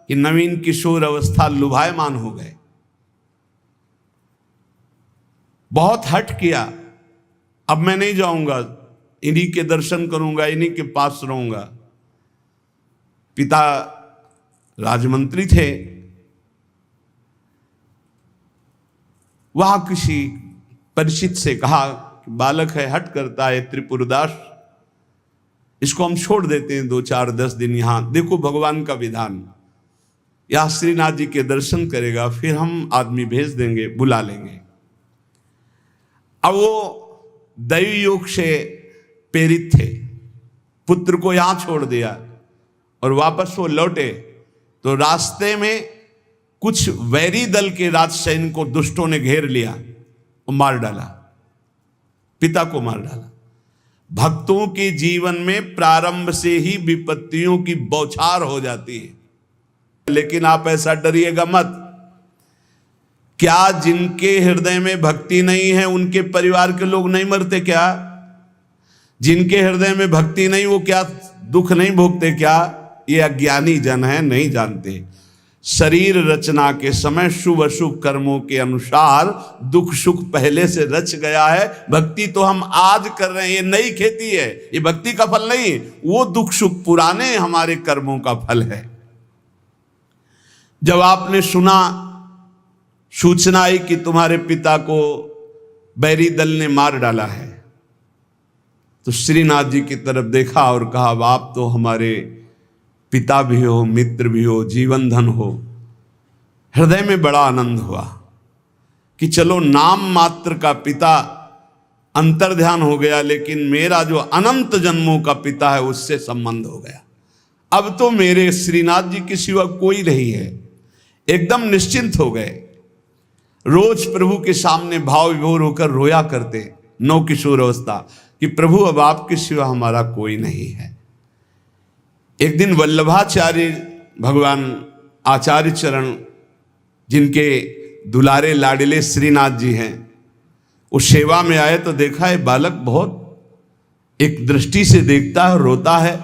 कि नवीन किशोर अवस्था लुभायमान हो गए। बहुत हट किया, अब मैं नहीं जाऊंगा, इन्हीं के दर्शन करूंगा, इन्हीं के पास रहूंगा। पिता राजमंत्री थे, वहां किसी परिचित से कहा कि बालक है, हट करता है त्रिपुरदास, इसको हम छोड़ देते हैं 2-4-10 दिन यहां। देखो भगवान का विधान, यहां श्रीनाथ जी के दर्शन करेगा, फिर हम आदमी भेज देंगे, बुला लेंगे। अब वो दैवी योग से प्रेरित थे, पुत्र को यहां छोड़ दिया और वापस वो लौटे तो रास्ते में कुछ वैरी दल के राज सैनिक को दुष्टों ने घेर लिया और मार डाला, पिता को मार डाला। भक्तों के जीवन में प्रारंभ से ही विपत्तियों की बौछार हो जाती है, लेकिन आप ऐसा डरिएगा मत। क्या जिनके हृदय में भक्ति नहीं है उनके परिवार के लोग नहीं मरते क्या? जिनके हृदय में भक्ति नहीं वो क्या दुख नहीं भोगते क्या? ये अज्ञानी जन है, नहीं जानते। शरीर रचना के समय शुभ अशुभ कर्मों के अनुसार दुख सुख पहले से रच गया है। भक्ति तो हम आज कर रहे हैं, ये नई खेती है, ये भक्ति का फल नहीं। वो दुख सुख पुराने हमारे कर्मों का फल है। जब आपने सुना, सूचना आई कि तुम्हारे पिता को बैरी दल ने मार डाला है, तो श्रीनाथ जी की तरफ देखा और कहा, आप तो हमारे पिता भी हो, मित्र भी हो, जीवन धन हो। हृदय में बड़ा आनंद हुआ कि चलो नाम मात्र का पिता अंतर्ध्यान हो गया, लेकिन मेरा जो अनंत जन्मों का पिता है उससे संबंध हो गया। अब तो मेरे श्रीनाथ जी के सिवा कोई नहीं है। एकदम निश्चिंत हो गए। रोज प्रभु के सामने भाव विभोर होकर रोया करते, नौ किशोर अवस्था, कि प्रभु अब आपके सिवा हमारा कोई नहीं है। एक दिन वल्लभाचार्य भगवान आचार्य चरण, जिनके दुलारे लाडले श्रीनाथ जी हैं, वो सेवा में आए तो देखा है बालक बहुत एक दृष्टि से देखता है, रोता है।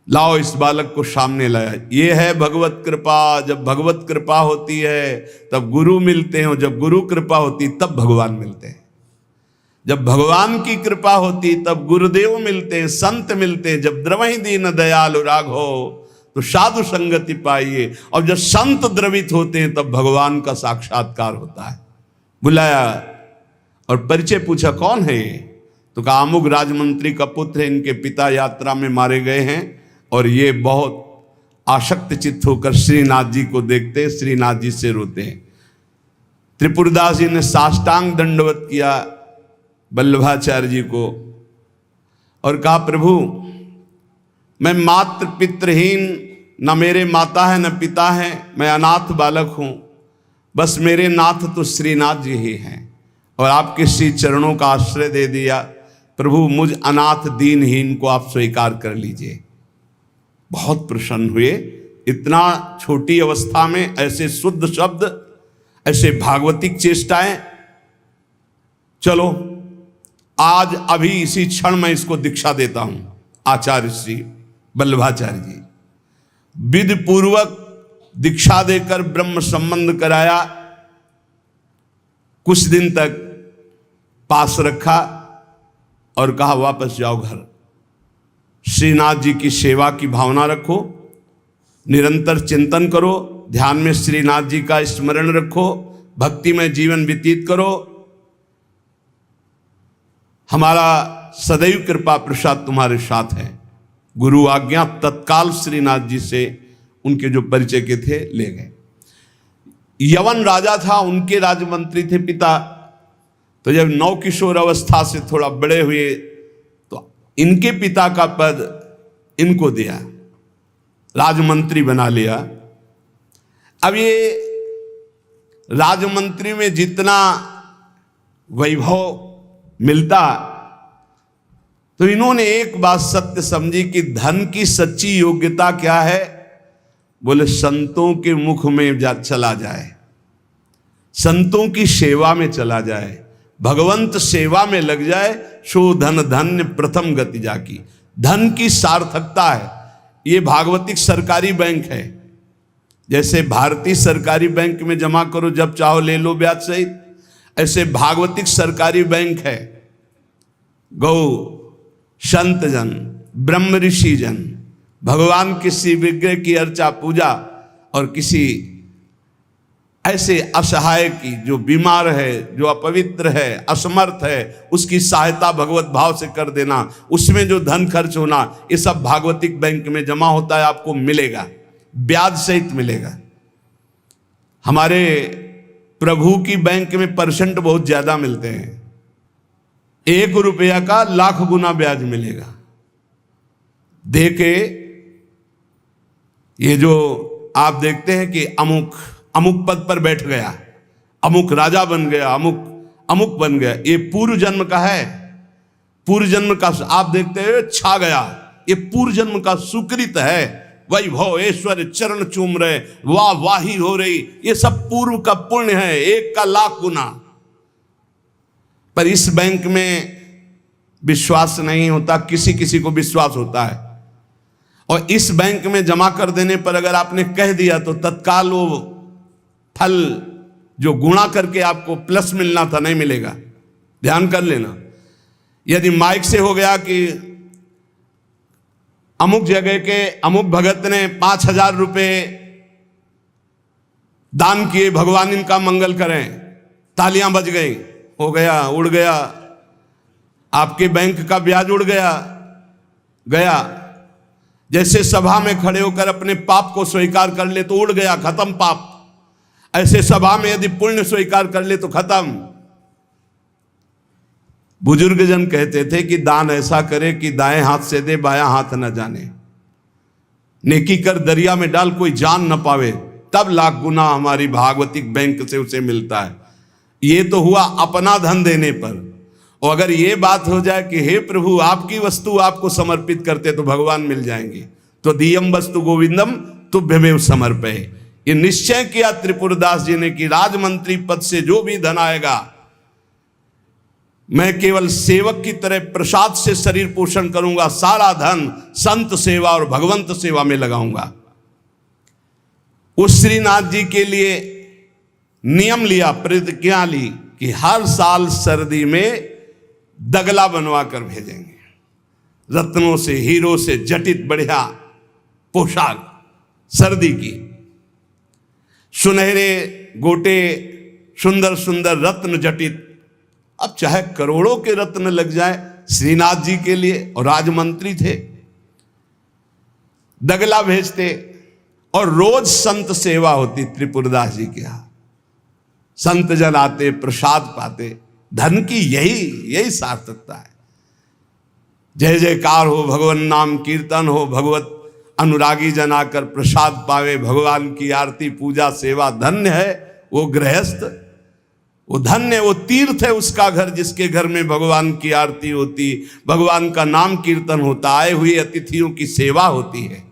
लाओ इस बालक को सामने लाया। ये है भगवत कृपा। जब भगवत कृपा होती है तब गुरु मिलते हैं, और जब गुरु कृपा होती तब भगवान मिलते हैं। जब भगवान की कृपा होती तब गुरुदेव मिलते हैं, संत मिलते हैं। जब द्रवहि दीन दयालु राघो तो साधु संगति पाइए। और जब संत द्रवित होते हैं तब भगवान का साक्षात्कार होता है। बुलाया और परिचय पूछा, कौन है ये? तो कहा अमुक राजमंत्री का पुत्र है, इनके पिता यात्रा में मारे गए हैं और ये बहुत आसक्त चित्त होकर श्रीनाथ जी को देखते हैं, श्रीनाथ जी से रोते हैं। त्रिपुरदास जी ने साष्टांग दंडवत किया वल्लभाचार्य जी को और कहा, प्रभु मैं मात्र पितृहीन, न मेरे माता है न पिता है, मैं अनाथ बालक हूँ, बस मेरे नाथ तो श्रीनाथ जी ही हैं और आपके श्री चरणों का आश्रय दे दिया। प्रभु मुझ अनाथ दीनहीन को आप स्वीकार कर लीजिए। बहुत प्रसन्न हुए। इतना छोटी अवस्था में ऐसे शुद्ध शब्द, ऐसे भागवतिक चेष्टाएं। चलो आज अभी इसी क्षण मैं इसको दीक्षा देता हूं। आचार्य श्री वल्लभाचार्य जी विधि पूर्वक दीक्षा देकर ब्रह्म संबंध कराया। कुछ दिन तक पास रखा और कहा वापस जाओ घर। श्रीनाथ जी की सेवा की भावना रखो, निरंतर चिंतन करो, ध्यान में श्रीनाथ जी का स्मरण रखो, भक्ति में जीवन व्यतीत करो। हमारा सदैव कृपा प्रसाद तुम्हारे साथ है। गुरु आज्ञा तत्काल श्रीनाथ जी से उनके जो परिचय के थे ले गए। यवन राजा था, उनके राजमंत्री थे पिता। तो जब नौ किशोर अवस्था से थोड़ा बड़े हुए तो इनके पिता का पद इनको दिया, राजमंत्री बना लिया। अब ये राजमंत्री में जितना वैभव मिलता, तो इन्होंने एक बात सत्य समझी कि धन की सच्ची योग्यता क्या है। बोले संतों के मुख में चला जाए, संतों की सेवा में चला जाए, भगवंत सेवा में लग जाए, सो धन धन्य प्रथम गति जाकी। धन की सार्थकता है। ये भागवतिक सरकारी बैंक है। जैसे भारतीय सरकारी बैंक में जमा करो, जब चाहो ले लो ब्याज सहित, ऐसे भागवतिक सरकारी बैंक है। गौ संत जन, ब्रह्म ऋषि जन, भगवान किसी विग्रह की अर्चा पूजा और किसी ऐसे असहाय की, जो बीमार है, जो अपवित्र है, असमर्थ है, उसकी सहायता भगवत भाव से कर देना, उसमें जो धन खर्च होना, ये सब भागवतिक बैंक में जमा होता है। आपको मिलेगा, ब्याज सहित मिलेगा। हमारे प्रभु की बैंक में परसेंट बहुत ज्यादा मिलते हैं। 1 रुपया का लाख गुना ब्याज मिलेगा। देखे ये जो आप देखते हैं कि अमुक अमुक पद पर बैठ गया, अमुक राजा बन गया, अमुक अमुक बन गया, ये पूर्व जन्म का है। पूर्व जन्म का आप देखते हैं छा गया, ये पूर्व जन्म का सुकृत है। वैभव ऐश्वर्य चरण चूम रहे, वाह वाही हो रही, ये सब पूर्व का पुण्य है, 1 का लाख गुना। पर इस बैंक में विश्वास नहीं होता, किसी किसी को विश्वास होता है। और इस बैंक में जमा कर देने पर अगर आपने कह दिया तो तत्काल वो फल जो गुणा करके आपको प्लस मिलना था नहीं मिलेगा। ध्यान कर लेना। यदि माइक से हो गया कि अमुक जगह के अमुक भगत ने 5,000 रुपये दान किए, भगवान इनका मंगल करें, तालियां बज गई, हो गया, उड़ गया, आपके बैंक का ब्याज उड़ गया गया। जैसे सभा में खड़े होकर अपने पाप को स्वीकार कर ले तो उड़ गया, खत्म पाप। ऐसे सभा में यदि पुण्य स्वीकार कर ले तो खत्म। बुजुर्ग जन कहते थे कि दान ऐसा करे कि दाएं हाथ से दे, बायां हाथ न जाने। नेकी कर दरिया में डाल, कोई जान न पावे, तब लाख गुना हमारी भागवतिक बैंक से उसे मिलता है। ये तो हुआ अपना धन देने पर। और अगर ये बात हो जाए कि हे प्रभु आपकी वस्तु आपको समर्पित करते तो भगवान मिल जाएंगे, तो दियम वस्तु गोविंदम तुभ्यमेव समर्पये। ये निश्चय किया त्रिपुरदास जी ने कि राजमंत्री पद से जो भी धन आएगा, मैं केवल सेवक की तरह प्रसाद से शरीर पोषण करूंगा, सारा धन संत सेवा और भगवंत सेवा में लगाऊंगा। उस श्रीनाथ जी के लिए नियम लिया, प्रतिज्ञा ली कि हर साल सर्दी में दगला बनवा कर भेजेंगे, रत्नों से हीरो से जटित बढ़िया पोशाक, सर्दी की सुनहरे गोटे, सुंदर सुंदर रत्न जटित। अब चाहे करोड़ों के रत्न लग जाए श्रीनाथ जी के लिए, और राजमंत्री थे, दगला भेजते और रोज संत सेवा होती त्रिपुरदास जी के यहां। संत जन आते, प्रसाद पाते। धन की यही सार्थकता है। जय जयकार हो, भगवान नाम कीर्तन हो, भगवत अनुरागी जन आकर प्रसाद पावे, भगवान की आरती पूजा सेवा। धन्य है वो गृहस्थ, वो धन्य, वो तीर्थ है उसका घर जिसके घर में भगवान की आरती होती, भगवान का नाम कीर्तन होता, आए हुए अतिथियों की सेवा होती है।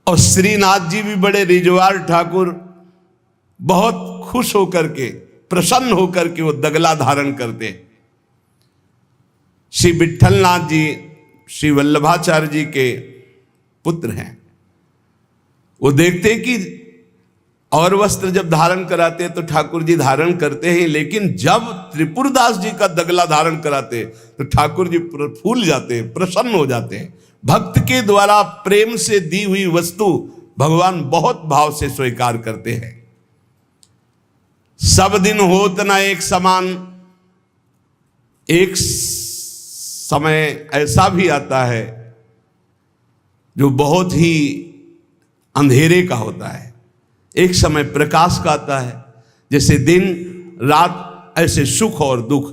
और श्रीनाथ जी भी बड़े रिजवार ठाकुर, बहुत खुश होकर के, प्रसन्न होकर के वो दगला धारण करते। श्री विट्ठलनाथ जी श्री वल्लभाचार्य जी के पुत्र हैं। वो देखते कि और वस्त्र जब धारण कराते तो ठाकुर जी धारण करते हैं, लेकिन जब त्रिपुरदास जी का दगला धारण कराते तो ठाकुर जी फूल जाते हैं, प्रसन्न हो जाते हैं। भक्त के द्वारा प्रेम से दी हुई वस्तु भगवान बहुत भाव से स्वीकार करते हैं। सब दिन होत ना एक समान, एक समय ऐसा भी आता है जो बहुत ही अंधेरे का होता है, एक समय प्रकाश का आता है। जैसे दिन रात, ऐसे सुख और दुख।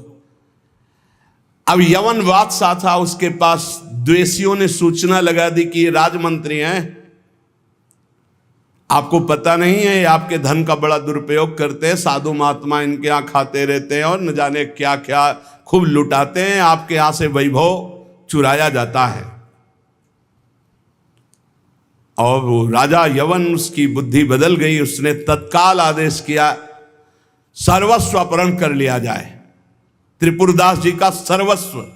अब यवन बादशाह था, उसके पास द्वेषियों ने सूचना लगा दी कि ये राजमंत्री हैं, आपको पता नहीं है, ये आपके धन का बड़ा दुरुपयोग करते हैं, साधु महात्मा इनके यहाँ खाते रहते हैं और न जाने क्या क्या खूब लुटाते हैं, आपके यहाँ से वैभव चुराया जाता है। और वो राजा यवन, उसकी बुद्धि बदल गई, उसने तत्काल आदेश किया सर्वस्व अपहरण कर लिया जाए, त्रिपुरदास जी का सर्वस्व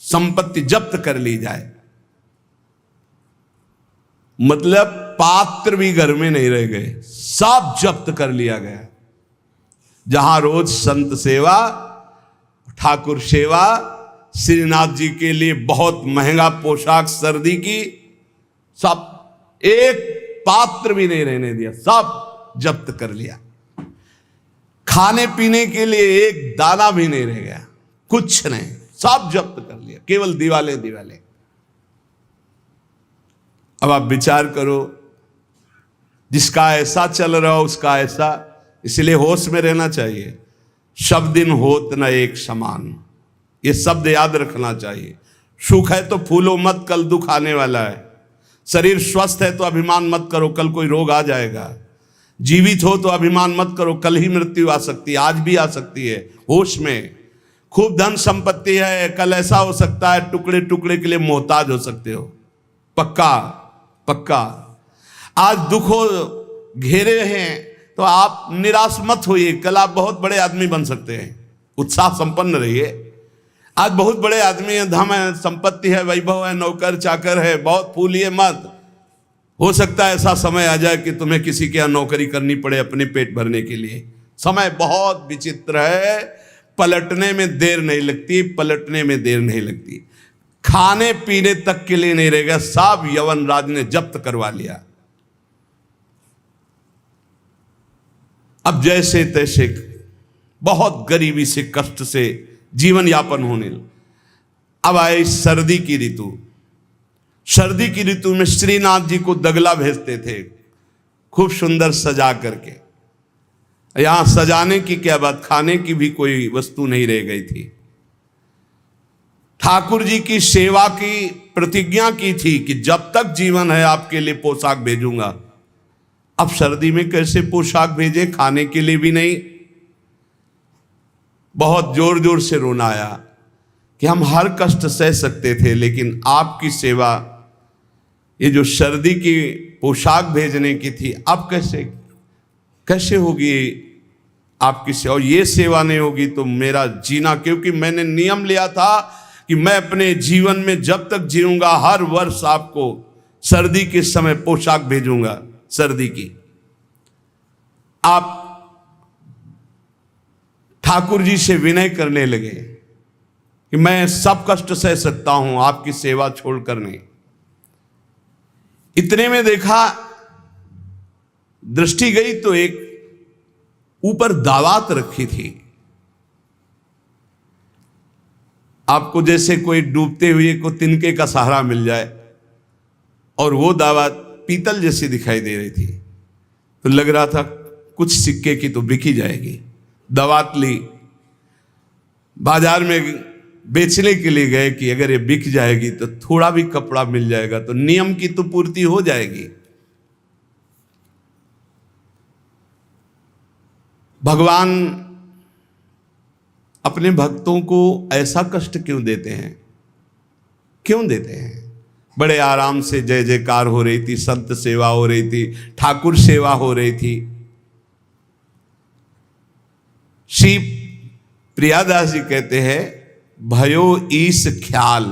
संपत्ति जब्त कर ली जाए। मतलब पात्र भी घर में नहीं रह गए, सब जब्त कर लिया गया। जहां रोज संत सेवा, ठाकुर सेवा, श्रीनाथ जी के लिए बहुत महंगा पोशाक सर्दी की, सब, एक पात्र भी नहीं रहने दिया, सब जब्त कर लिया। खाने पीने के लिए एक दाना भी नहीं रह गया, कुछ नहीं, सब जब्त कर लिया, केवल दीवाले दीवाले। अब आप विचार करो, जिसका ऐसा चल रहा हो उसका ऐसा, इसलिए होश में रहना चाहिए। सब दिन होत न एक समान, ये शब्द याद रखना चाहिए। सुख है तो फूलो मत, कल दुख आने वाला है। शरीर स्वस्थ है तो अभिमान मत करो, कल कोई रोग आ जाएगा। जीवित हो तो अभिमान मत करो, कल ही मृत्यु आ सकती है, आज भी आ सकती है। होश में, खूब धन संपत्ति है, कल ऐसा हो सकता है टुकड़े टुकड़े के लिए मोहताज हो सकते हो। पक्का पक्का। आज दुखों घेरे हैं तो आप निराश मत होइए, कल आप बहुत बड़े आदमी बन सकते हैं। उत्साह संपन्न रहिए। आज बहुत बड़े आदमी हैं, धन है, संपत्ति है, वैभव है, नौकर चाकर है, बहुत फूलिए मत। हो सकता है ऐसा समय आ जाए कि तुम्हें किसी के यहाँ नौकरी करनी पड़े अपने पेट भरने के लिए। समय बहुत विचित्र है, पलटने में देर नहीं लगती, पलटने में देर नहीं लगती। खाने पीने तक के लिए नहीं रहेगा, सब यवन राज ने जब्त करवा लिया। अब जैसे तैसे बहुत गरीबी से, कष्ट से जीवन यापन होने लगा। अब आए सर्दी की ऋतु। सर्दी की ऋतु में श्रीनाथ जी को दगला भेजते थे, खूब सुंदर सजा करके। यहां सजाने की क्या बात, खाने की भी कोई वस्तु नहीं रह गई थी। ठाकुर जी की सेवा की प्रतिज्ञा की थी कि जब तक जीवन है आपके लिए पोशाक भेजूंगा। अब सर्दी में कैसे पोशाक भेजे, खाने के लिए भी नहीं। बहुत जोर जोर से रोना आया कि हम हर कष्ट सह सकते थे, लेकिन आपकी सेवा, ये जो सर्दी की पोशाक भेजने की थी, अब कैसे होगी आपकी सेवा। और ये सेवा नहीं होगी तो मेरा जीना, क्योंकि मैंने नियम लिया था कि मैं अपने जीवन में जब तक जीऊंगा हर वर्ष आपको सर्दी के समय पोशाक भेजूंगा सर्दी की। आप ठाकुर जी से विनय करने लगे कि मैं सब कष्ट सह सकता हूं, आपकी सेवा छोड़कर नहीं। इतने में देखा, दृष्टि गई तो एक ऊपर दावात रखी थी। आपको जैसे कोई डूबते हुए को तिनके का सहारा मिल जाए, और वो दावत पीतल जैसी दिखाई दे रही थी। तो लग रहा था कुछ सिक्के की तो बिक ही जाएगी। दवातली बाजार में बेचने के लिए गए कि अगर ये बिक जाएगी तो थोड़ा भी कपड़ा मिल जाएगा तो नियम की तो पूर्ति हो जाएगी। भगवान अपने भक्तों को ऐसा कष्ट क्यों देते हैं? क्यों देते हैं? बड़े आराम से जय जयकार हो रही थी, संत सेवा हो रही थी, ठाकुर सेवा हो रही थी। श्री प्रियादास जी कहते हैं, भयो ईश ख्याल,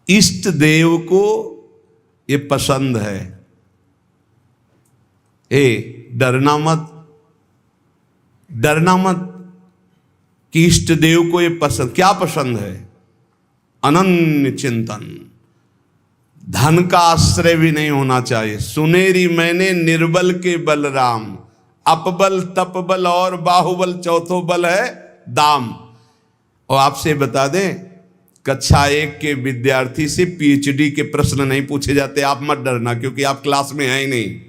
इष्ट देव को ये पसंद है। डरना मत, डरना मत कि इष्ट देव को ये पसंद। क्या पसंद है? अनन्य चिंतन। धन का आश्रय भी नहीं होना चाहिए। सुनेरी मैंने निर्बल के बलराम, अपबल तपबल और बाहुबल, चौथो बल है दाम। और आपसे बता दें, कक्षा 1 के विद्यार्थी से PhD के प्रश्न नहीं पूछे जाते। आप मत डरना, क्योंकि आप क्लास में हैं ही नहीं।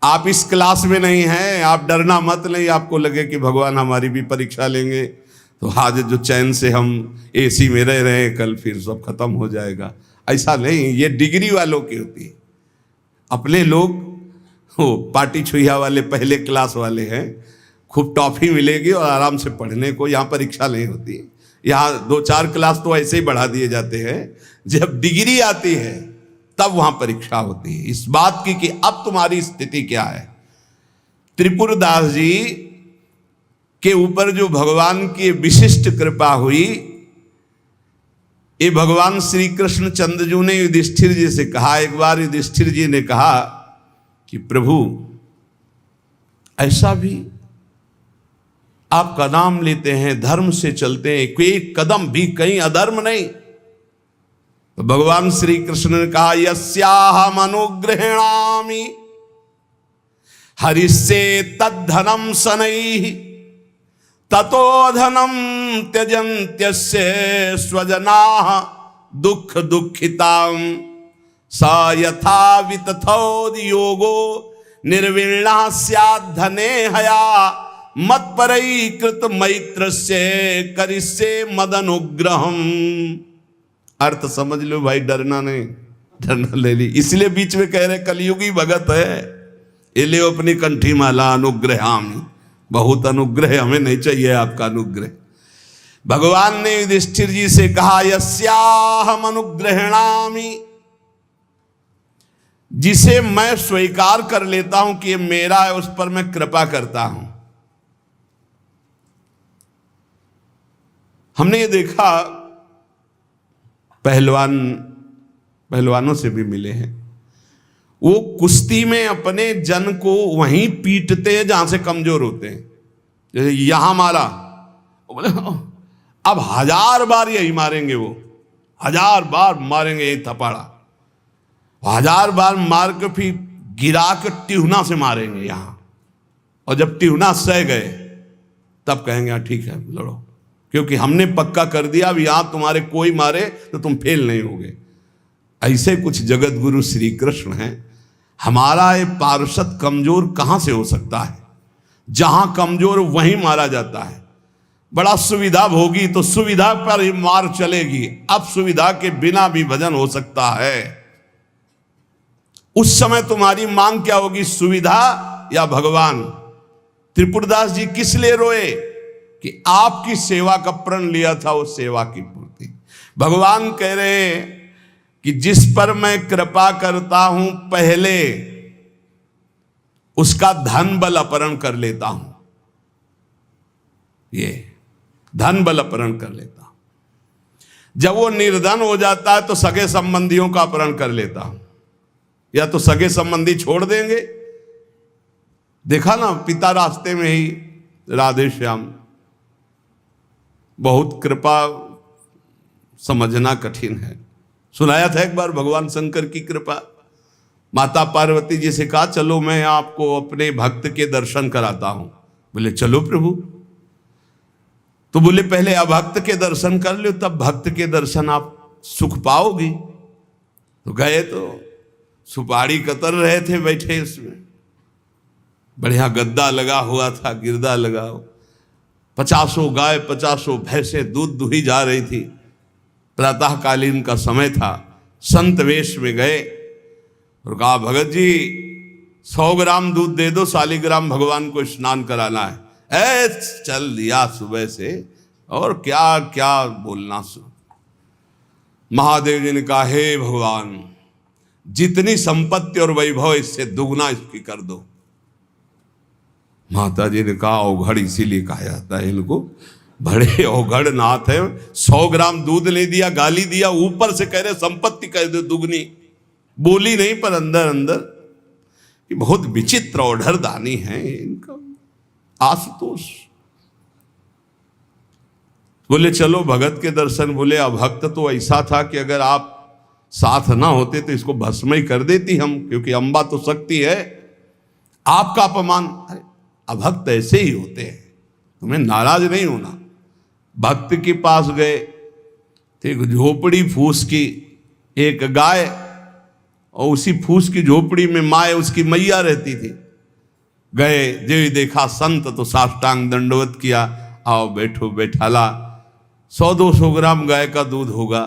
आप इस क्लास में नहीं हैं, आप डरना मत। नहीं आपको लगे कि भगवान हमारी भी परीक्षा लेंगे तो आज जो चैन से हम AC में रह रहे हैं, कल फिर सब खत्म हो जाएगा। ऐसा नहीं, ये डिग्री वालों की होती है। अपने लोग वो पार्टी छुइया वाले पहले क्लास वाले हैं, खूब टॉफी मिलेगी और आराम से पढ़ने को। यहाँ परीक्षा नहीं होती। यहाँ 2-4 क्लास तो ऐसे ही बढ़ा दिए जाते हैं। जब डिग्री आती है तब वहां परीक्षा होती है इस बात की कि अब तुम्हारी स्थिति क्या है। त्रिपुरदास जी के ऊपर जो भगवान की विशिष्ट कृपा हुई, ये भगवान श्री कृष्ण चंद्रजू ने युधिष्ठिर जी से कहा। एक बार युधिष्ठिर जी ने कहा कि प्रभु, ऐसा भी आपका नाम लेते हैं, धर्म से चलते हैं, कोई कदम भी कहीं अधर्म नहीं। तो भगवान श्री कृष्ण ने कहा, यस्याहम अनुग्रहेणामि हरिस्ये तद्धनम शनैः ततो धनम त्यजन्त्यस्य स्वजनाः दुख दुःखितां स यथा वितथोद्योगो निर्विण्णः स्यात् धने हया मत्परैकृत मैत्रस्य करिष्ये मदनुग्रहम्। अर्थ समझ लो भाई, डरना नहीं, डरना ले ली। इसलिए बीच में कह रहे कलयुगी भगत है, ये ले अपनी कंठी माला अनुग्रहामि। बहुत अनुग्रह, हमें नहीं चाहिए आपका अनुग्रह। भगवान ने युधिष्ठिर जी से कहा, यस्याहम अनुग्रहेणामि, जिसे मैं स्वीकार कर लेता हूं कि ये मेरा है, उस पर मैं कृपा करता हूं। हमने ये देखा, पहलवानों से भी मिले हैं, वो कुश्ती में अपने जन को वहीं पीटते हैं जहां से कमजोर होते हैं। जैसे यहां मारा, बोले अब 1000 बार यही मारेंगे, वो 1000 बार मारेंगे यही थपाड़ा, 1000 बार मार के फिर गिरा के टिहुना से मारेंगे यहां। और जब टिहुना सह गए तब कहेंगे ठीक है लड़ो, क्योंकि हमने पक्का कर दिया अब यहां तुम्हारे कोई मारे तो तुम फेल नहीं होगे। ऐसे कुछ जगत गुरु श्री कृष्ण हैं। हमारा ये पार्षद कमजोर कहां से हो सकता है? जहां कमजोर वहीं मारा जाता है। बड़ा सुविधा भोगी तो सुविधा पर ही मार चलेगी, अब सुविधा के बिना भी भजन हो सकता है। उस समय तुम्हारी मांग क्या होगी, सुविधा या भगवान? त्रिपुरदास जी किस लिए रोए कि आपकी सेवा का प्रण लिया था, वो सेवा की पूर्ति। भगवान कह रहे हैं कि जिस पर मैं कृपा करता हूं पहले उसका धन बल अपहरण कर लेता हूं। ये धन बल अपहरण कर लेता हूं। जब वो निर्धन हो जाता है तो सगे संबंधियों का अपहरण कर लेता हूं, या तो सगे संबंधी छोड़ देंगे। देखा ना, पिता रास्ते में ही राधे श्याम। बहुत कृपा समझना कठिन है। सुनाया था एक बार भगवान शंकर की कृपा। माता पार्वती जी से कहा चलो मैं आपको अपने भक्त के दर्शन कराता हूं। बोले चलो प्रभु। तो बोले पहले अभक्त के दर्शन कर लो, तब भक्त के दर्शन आप सुख पाओगी। तो गए तो सुपारी कतर रहे थे बैठे उसमें, बढ़िया गद्दा लगा हुआ था, गिरदा लगा हुआ, 50 गाय 50 भैंसे दूध दुही जा रही थी। प्रातःकालीन का समय था। संत वेश में गए और कहा, भगत जी 100 ग्राम दूध दे दो, शालिग्राम भगवान को स्नान कराना है। चल दिया सुबह से, और क्या क्या बोलना। महादेव जी ने कहा, हे भगवान, जितनी संपत्ति और वैभव इससे दुगना इसकी कर दो। माता जी ने कहा, औघड़ इसीलिए कहा जाता है इनको, बड़े औघड़ नाथ है। 100 ग्राम दूध नहीं दिया, गाली दिया, ऊपर से कह रहे संपत्ति कह दो दुगनी। बोली नहीं पर अंदर अंदर कि बहुत विचित्र औढ़र दानी है इनका। आशुतोष बोले, चलो भगत के दर्शन। बोले, अभक्त तो ऐसा था कि अगर आप साथ ना होते तो इसको भस्म ही कर देती हम, क्योंकि अम्बा तो शक्ति है। आपका अपमान। अरे अभक्त ऐसे ही होते हैं, तुम्हें नाराज नहीं होना। भक्त के पास गए, तो एक झोपड़ी फूस की, एक गाय, और उसी फूस की झोपड़ी में माए उसकी मैया रहती थी। गए, जो देखा संत तो साष्टांग दंडवत किया, आओ बैठो बैठाला। 100-200 ग्राम गाय का दूध होगा,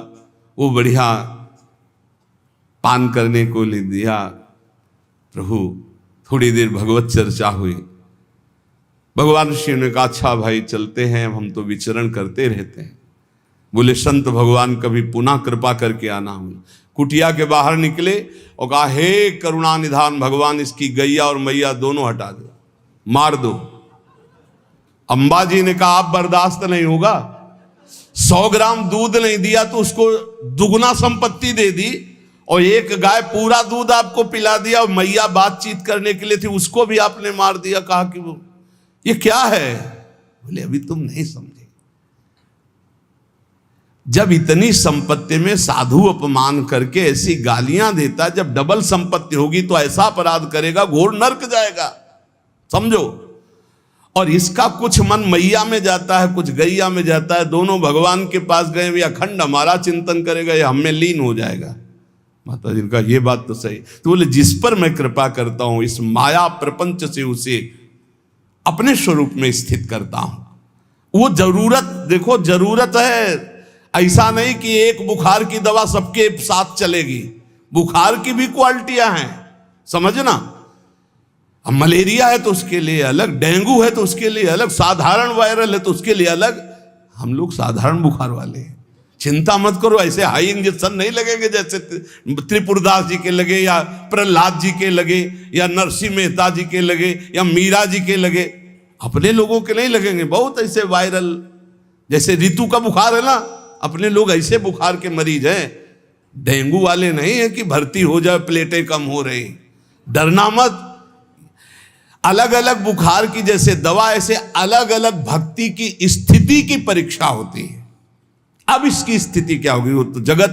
वो बढ़िया पान करने को ले दिया। प्रभु थोड़ी देर भगवत चर्चा हुई। भगवान शिव ने कहा, अच्छा भाई चलते हैं, हम तो विचरण करते रहते हैं। बोले, संत भगवान कभी पुनः कृपा करके आना। हम कुटिया के बाहर निकले और कहा, हे करुणा निधान भगवान, इसकी गैया और मैया दोनों हटा दो, मार दो। अम्बा जी ने कहा, आप बर्दाश्त नहीं होगा। 100 ग्राम दूध नहीं दिया तो उसको दुगना संपत्ति दे दी, और एक गाय पूरा दूध आपको पिला दिया, और मैया बातचीत करने के लिए थी उसको भी आपने मार दिया। कहा कि वो ये क्या है? बोले, अभी तुम नहीं समझे। जब इतनी संपत्ति में साधु अपमान करके ऐसी गालियां देता, जब डबल संपत्ति होगी तो ऐसा अपराध करेगा, घोर नरक जाएगा, समझो। और इसका कुछ मन मैया में जाता है, कुछ गैया में जाता है। दोनों भगवान के पास गए, वे अखंड हमारा चिंतन करेगा, ये हमें लीन हो जाएगा। माता जी ने कहा, ये बात तो सही। तो बोले, जिस पर मैं कृपा करता हूं, इस माया प्रपंच से उसे अपने स्वरूप में स्थित करता हूं। वो जरूरत, देखो जरूरत है, ऐसा नहीं कि एक बुखार की दवा सबके साथ चलेगी। बुखार की भी क्वालिटियां हैं, समझना। अब मलेरिया है तो उसके लिए अलग, डेंगू है तो उसके लिए अलग, साधारण वायरल है तो उसके लिए अलग। हम लोग साधारण बुखार वाले हैं, चिंता मत करो। ऐसे हाई इंजेक्शन नहीं लगेंगे जैसे त्रिपुरदास जी के लगे, या प्रहलाद जी के लगे, या नरसिंह मेहता जी के लगे, या मीरा जी के लगे। अपने लोगों के नहीं लगेंगे। बहुत ऐसे वायरल, जैसे ऋतु का बुखार है ना, अपने लोग ऐसे बुखार के मरीज हैं। डेंगू वाले नहीं है कि भर्ती हो जाए, प्लेटें कम हो रही। डरना मत। अलग अलग बुखार की जैसे दवा, ऐसे अलग अलग भक्ति की स्थिति की परीक्षा होती है। अब इसकी स्थिति क्या होगी, वो तो जगत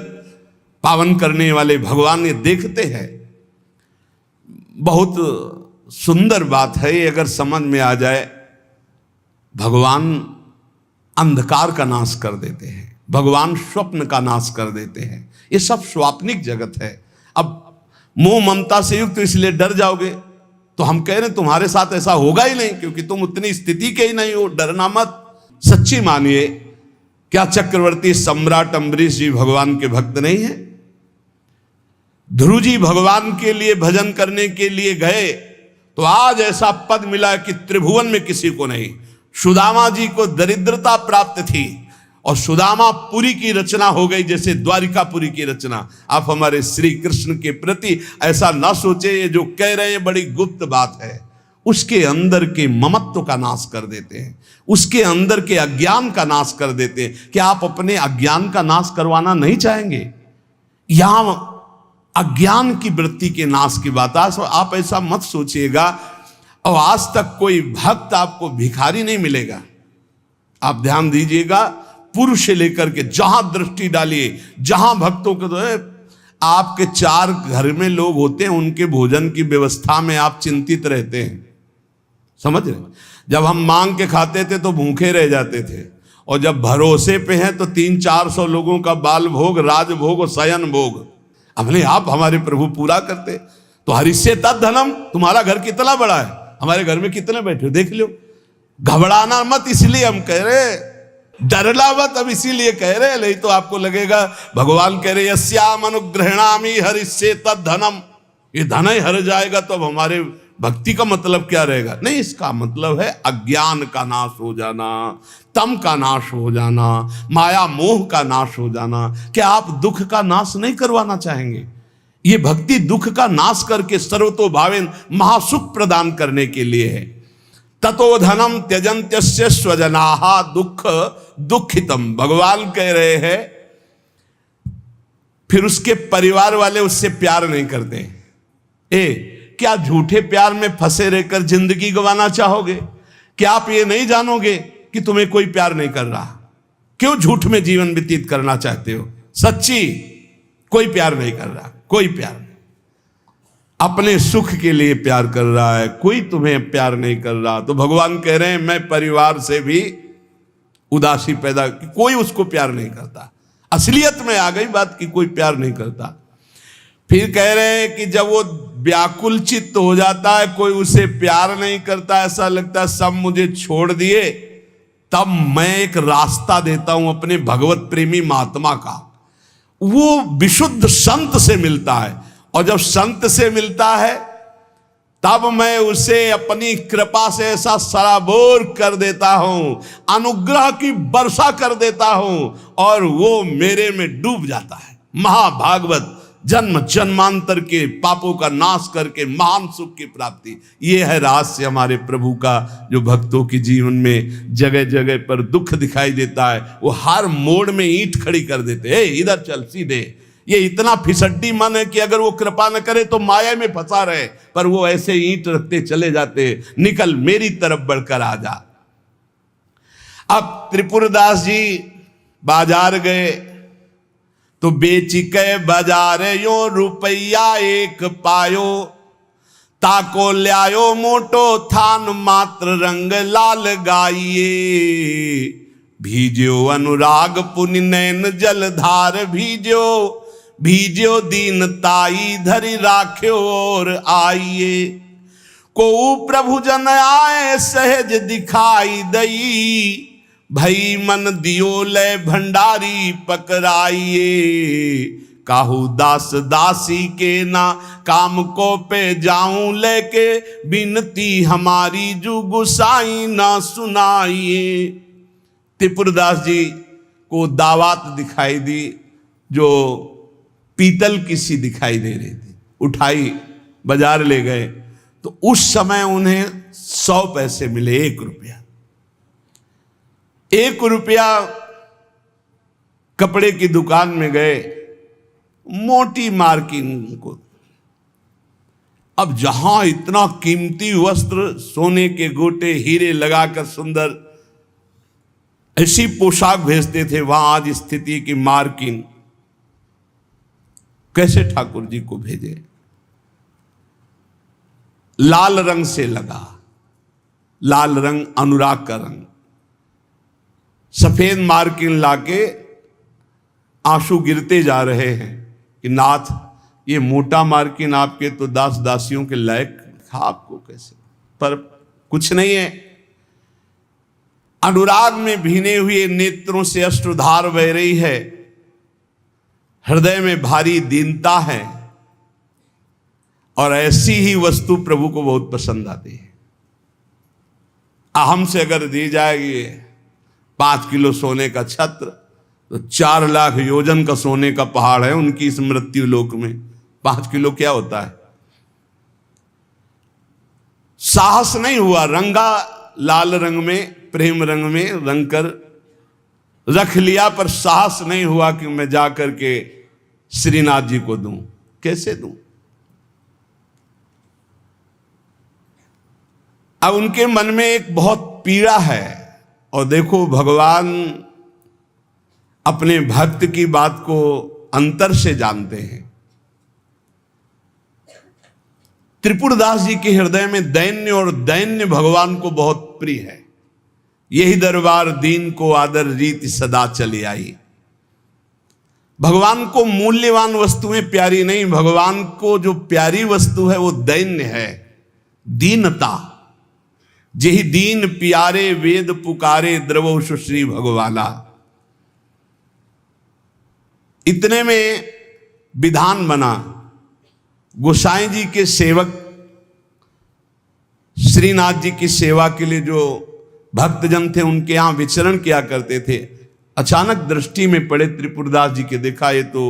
पावन करने वाले भगवान ये देखते हैं। बहुत सुंदर बात है ये, अगर समझ में आ जाए। भगवान अंधकार का नाश कर देते हैं, भगवान स्वप्न का नाश कर देते हैं। ये सब स्वाप्निक जगत है। अब मोह ममता से युक्त, इसलिए डर जाओगे। तो हम कह रहे हैं तुम्हारे साथ ऐसा होगा ही नहीं, क्योंकि तुम उतनी स्थिति के ही नहीं हो। डरना मत, सच्ची मानिए। क्या चक्रवर्ती सम्राट अम्बरीश जी भगवान के भक्त नहीं है? ध्रुव जी भगवान के लिए भजन करने के लिए गए तो आज ऐसा पद मिला कि त्रिभुवन में किसी को नहीं। सुदामा जी को दरिद्रता प्राप्त थी, और सुदामापुरी की रचना हो गई जैसे द्वारिकापुरी की रचना। आप हमारे श्री कृष्ण के प्रति ऐसा ना सोचे, ये जो कह रहे हैं बड़ी गुप्त बात है। उसके अंदर के ममत्व का नाश कर देते हैं, उसके अंदर के अज्ञान का नाश कर देते हैं। क्या आप अपने अज्ञान का नाश करवाना नहीं चाहेंगे? यहां अज्ञान की वृत्ति के नाश की बात। आप ऐसा मत सोचिएगा। और आज तक कोई भक्त आपको भिखारी नहीं मिलेगा। आप ध्यान दीजिएगा, पुरुष से लेकर के जहां दृष्टि डालिए, जहां भक्तों को तो आपके 4 घर में लोग होते हैं, उनके भोजन की व्यवस्था में आप चिंतित रहते हैं, समझ रहे? जब हम मांग के खाते थे तो भूखे रह जाते थे, और जब भरोसे पे हैं तो 300-400 लोगों का बाल भोग, राज भोग और शयन भोग। अपने आप हमारे प्रभु पूरा करते। तो हरिष्ये तद धनम, तुम्हारा घर कितना बड़ा है, हमारे घर में कितने बैठे हो देख लो। घबराना मत, इसलिए हम कह रहे, डरना मत अब इसीलिए कह रहे, नहीं तो आपको लगेगा भगवान कह रहे यस्याम अनुग्रहणामि हरिष्ये तद धनम, ये धन ही हर जाएगा तो अब हमारे भक्ति का मतलब क्या रहेगा। नहीं, इसका मतलब है अज्ञान का नाश हो जाना, तम का नाश हो जाना, माया मोह का नाश हो जाना। क्या आप दुख का नाश नहीं करवाना चाहेंगे? ये भक्ति दुख का नाश करके सर्वतोभावेन महासुख प्रदान करने के लिए है। ततो धनम त्यजन्त्यस्य स्वजनाहा दुख दुखितम, भगवान कह रहे हैं फिर उसके परिवार वाले उससे प्यार नहीं करते। क्या झूठे प्यार में फंसे रहकर जिंदगी गंवाना चाहोगे? क्या आप ये नहीं जानोगे कि तुम्हें कोई प्यार नहीं कर रहा? क्यों झूठ में जीवन व्यतीत करना चाहते हो? सच्ची कोई प्यार नहीं कर रहा, कोई प्यार नहीं। अपने सुख के लिए प्यार कर रहा है, कोई तुम्हें प्यार नहीं कर रहा। तो भगवान कह रहे हैं मैं परिवार से भी उदासी पैदा, कोई उसको प्यार नहीं करता। असलियत में आ गई बात कि कोई प्यार नहीं करता। फिर कह रहे हैं कि जब वो व्याकुल चित्त हो जाता है, कोई उसे प्यार नहीं करता, ऐसा लगता है सब मुझे छोड़ दिए, तब मैं एक रास्ता देता हूं अपने भगवत प्रेमी महात्मा का। वो विशुद्ध संत से मिलता है, और जब संत से मिलता है तब मैं उसे अपनी कृपा से ऐसा सराबोर कर देता हूं, अनुग्रह की वर्षा कर देता हूं, और वो मेरे में डूब जाता है। महाभागवत जन्म जन्मांतर के पापों का नाश करके महान सुख की प्राप्ति, ये है रहस्य हमारे प्रभु का, जो भक्तों के जीवन में जगह जगह पर दुख दिखाई देता है। वो हर मोड़ में ईंट खड़ी कर देते हैं, इधर चल सीधे। ये इतना फिसड्डी मन है कि अगर वो कृपा न करे तो माया में फंसा रहे, पर वो ऐसे ईंट रखते चले जाते, निकल मेरी तरफ बढ़कर आ जा। अब त्रिपुरदास जी बाजार गए तो बेच के बाजार यो रुपया एक पायो, ताको ल्यायो मोटो थान मात्र रंग लाल गाइए, भीजो अनुराग पुनि नैन जलधार भीजो, भीजो दीन ताई धरि राख्यो और आइए, को प्रभु जन आए सहज दिखाई दई, भई मन दियो ले भंडारी पकड़ाइए, काहू दास दासी के ना काम को पे जाऊं लेके, बिनती हमारी जू गुसाई ना सुनाइए। त्रिपुरदास जी को दावत दिखाई दी, जो पीतल की सी दिखाई दे रही थी, उठाई बाजार ले गए तो उस समय उन्हें 100 पैसे मिले, 1 रुपया। 1 रुपया कपड़े की दुकान में गए, मोटी मार्किंग को। अब जहां इतना कीमती वस्त्र, सोने के गोटे हीरे लगाकर सुंदर ऐसी पोशाक भेजते थे, वहां आज स्थिति की मार्किंग कैसे ठाकुर जी को भेजे? लाल रंग से लगा, लाल रंग अनुराग का रंग, सफेद मार्किन लाके आंसू गिरते जा रहे हैं कि नाथ ये मोटा मार्किन आपके तो दास दासियों के लायक था, आपको कैसे? पर कुछ नहीं है, अनुराग में भीने हुए नेत्रों से अश्रुधार बह रही है, हृदय में भारी दीनता है, और ऐसी ही वस्तु प्रभु को बहुत पसंद आती है। हमसे अगर दी जाएगी 5 किलो सोने का छत्र, तो 4 लाख योजन का सोने का पहाड़ है उनकी इस मृत्यु लोक में। 5 किलो क्या होता है? साहस नहीं हुआ, रंगा लाल रंग में, प्रेम रंग में रंग कर रख लिया, पर साहस नहीं हुआ कि मैं जा करके श्रीनाथ जी को दूं। कैसे दूं? अब उनके मन में एक बहुत पीड़ा है, और देखो भगवान अपने भक्त की बात को अंतर से जानते हैं। त्रिपुरदास जी के हृदय में दैन्य, और दैन्य भगवान को बहुत प्रिय है। यही दरबार दीन को आदर रीति सदा चली आई। भगवान को मूल्यवान वस्तुएं प्यारी नहीं, भगवान को जो प्यारी वस्तु है वो दैन्य है, दीनता। जेहि दीन प्यारे वेद पुकारे, द्रवो सुश्री भगवाला। इतने में विधान बना, गोसाई जी के सेवक श्रीनाथ जी की सेवा के लिए जो भक्तजन थे उनके यहां विचरण किया करते थे, अचानक दृष्टि में पड़े त्रिपुरदास जी के। देखा ये तो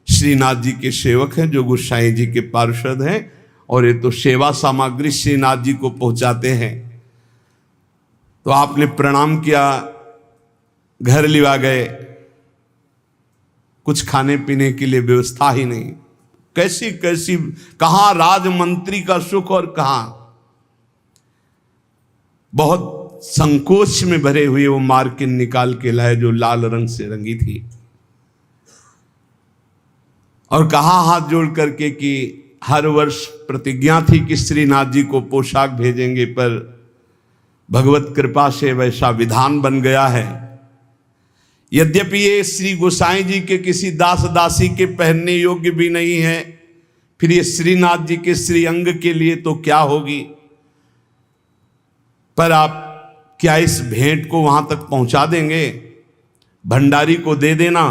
श्रीनाथ जी के सेवक हैं जो गोसाई जी के पार्षद हैं, और ये तो सेवा सामग्री श्रीनाथ जी को पहुंचाते हैं। तो आपने प्रणाम किया, घर लिवा गए, कुछ खाने पीने के लिए व्यवस्था ही नहीं। कैसी कैसी, कहां राजमंत्री का सुख और कहां। बहुत संकोच में भरे हुए वो मार्किन निकाल के लाए जो लाल रंग से रंगी थी, और कहा हाथ जोड़ करके कि हर वर्ष प्रतिज्ञा थी कि श्रीनाथ जी को पोशाक भेजेंगे, पर भगवत कृपा से वैसा विधान बन गया है। यद्यपि ये श्री गोसाई जी के किसी दास दासी के पहनने योग्य भी नहीं है, फिर ये श्रीनाथ जी के श्री अंग के लिए तो क्या होगी। पर आप क्या इस भेंट को वहां तक पहुंचा देंगे? भंडारी को दे देना,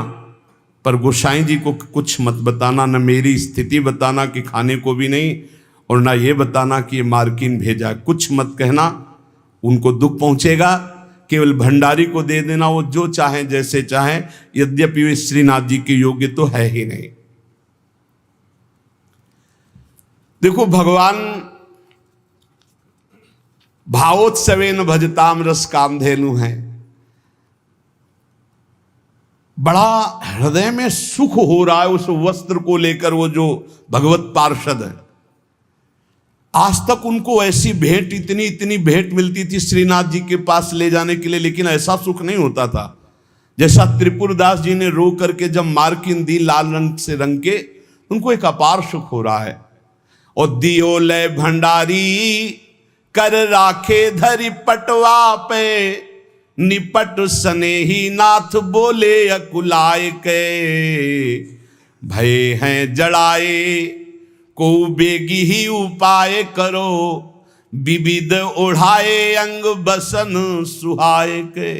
पर गोसाई जी को कुछ मत बताना, न मेरी स्थिति बताना कि खाने को भी नहीं, और ना ये बताना कि ये मार्किन भेजा, कुछ मत कहना, उनको दुख पहुंचेगा। केवल भंडारी को दे देना, वो जो चाहें जैसे चाहें, यद्यपि वे श्रीनाथ जी के योग्य तो है ही नहीं। देखो, भगवान भावोत्सवेन भजताम रस कामधेनु हैं। बड़ा हृदय में सुख हो रहा है उस वस्त्र को लेकर, वो जो भगवत पार्षद है। आज तक उनको ऐसी भेंट, इतनी इतनी भेंट मिलती थी श्रीनाथ जी के पास ले जाने के लिए, लेकिन ऐसा सुख नहीं होता था जैसा त्रिपुरदास जी ने रो करके जब मार्किन दी लाल रंग से रंग के, उनको एक अपार सुख हो रहा है। और दियो ले भंडारी कर राखे धरी पटवा पे, निपट स्नेही नाथ बोले अकुलाए के, भय हैं जड़ाए को बेगी ही उपाय करो, विविध ओढ़ाए अंग बसन सुहाए के।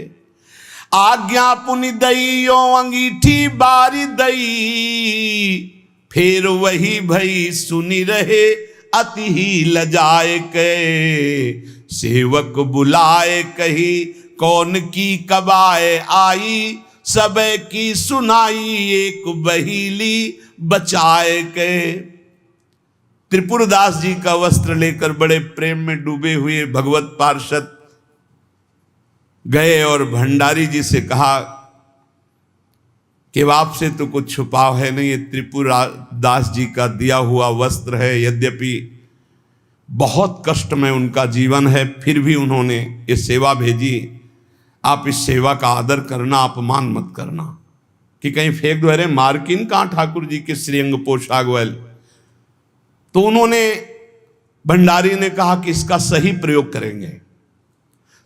आज्ञा पुनि दइयो अंगीठी बारी दई, फिर वही भई सुनी रहे अति ही लजाए के। सेवक बुलाए कही कौन की कबाए आई, सब की सुनाई एक बहीली बचाए के। त्रिपुरदास जी का वस्त्र लेकर बड़े प्रेम में डूबे हुए भगवत पार्षद गए और भंडारी जी से कहा कि आपसे तो कुछ छुपाव है नहीं, ये त्रिपुरदास जी का दिया हुआ वस्त्र है। यद्यपि बहुत कष्ट में उनका जीवन है, फिर भी उन्होंने ये सेवा भेजी। आप इस सेवा का आदर करना, अपमान मत करना कि कहीं फेंक दो। अरे मार्किन कहाँ ठाकुर जी के श्रीअंग पोशाक वाल। तो उन्होंने, भंडारी ने कहा कि इसका सही प्रयोग करेंगे।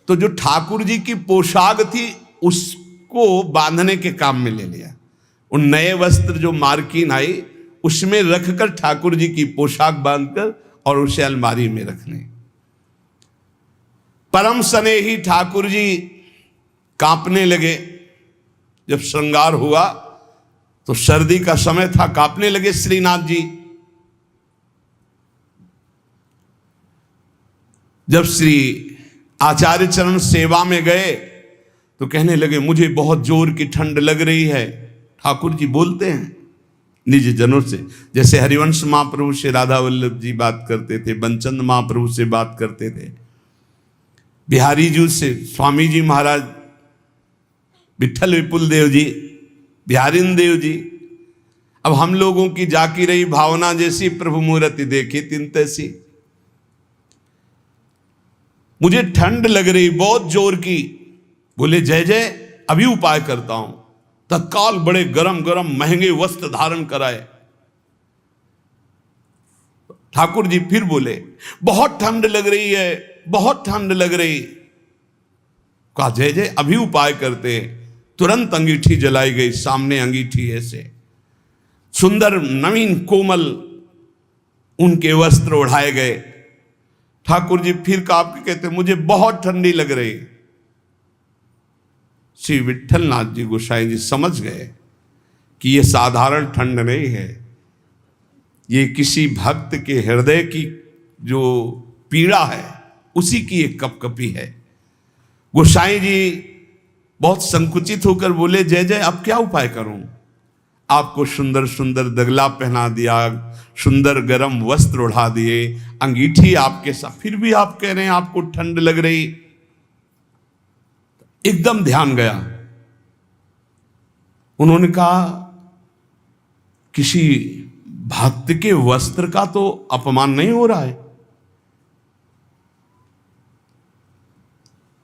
तो जो ठाकुर जी की पोशाक थी उसको बांधने के काम में ले लिया। उन नए वस्त्र जो मार्किन आई उसमें रखकर ठाकुर जी की पोशाक बांधकर और उसे अलमारी में रखने। परम स्नेही ठाकुर जी कांपने लगे। जब श्रृंगार हुआ तो सर्दी का समय था, कांपने लगे श्रीनाथ जी। जब श्री आचार्य चरण सेवा में गए तो कहने लगे मुझे बहुत जोर की ठंड लग रही है। ठाकुर जी बोलते हैं निज जनों से, जैसे हरिवंश महाप्रभु से राधा वल्लभ जी बात करते थे, बंचंद महाप्रभु से बात करते थे, बिहारी जी से स्वामी जी महाराज, विठल विपुल देव जी, बिहारिन देव जी। अब हम लोगों की जाकी रही भावना जैसी प्रभु मूर्ति देखी तिन तैसी। मुझे ठंड लग रही बहुत जोर की। बोले जय जय, अभी उपाय करता हूं। तत्काल बड़े गरम गरम महंगे वस्त्र धारण कराए। ठाकुर जी फिर बोले बहुत ठंड लग रही है, बहुत ठंड लग रही। कहा जय जय, अभी उपाय करते हैं। तुरंत अंगीठी जलाई गई, सामने अंगीठी ऐसे सुंदर नवीन कोमल उनके वस्त्र उड़ाए गए। ठाकुर जी फिर कांप के कहते मुझे बहुत ठंडी लग रही। श्री विट्ठलनाथ जी गोसाई जी समझ गए कि ये साधारण ठंड नहीं है, ये किसी भक्त के हृदय की जो पीड़ा है उसी की एक कपकपी है। गोसाई जी बहुत संकुचित होकर बोले जय जय अब क्या उपाय करूं? आपको सुंदर सुंदर दगला पहना दिया, सुंदर गरम वस्त्र उड़ा दिए, अंगीठी आपके साथ, फिर भी आप कह रहे हैं आपको ठंड लग रही। एकदम ध्यान गया। उन्होंने कहा किसी भक्त के वस्त्र का तो अपमान नहीं हो रहा है।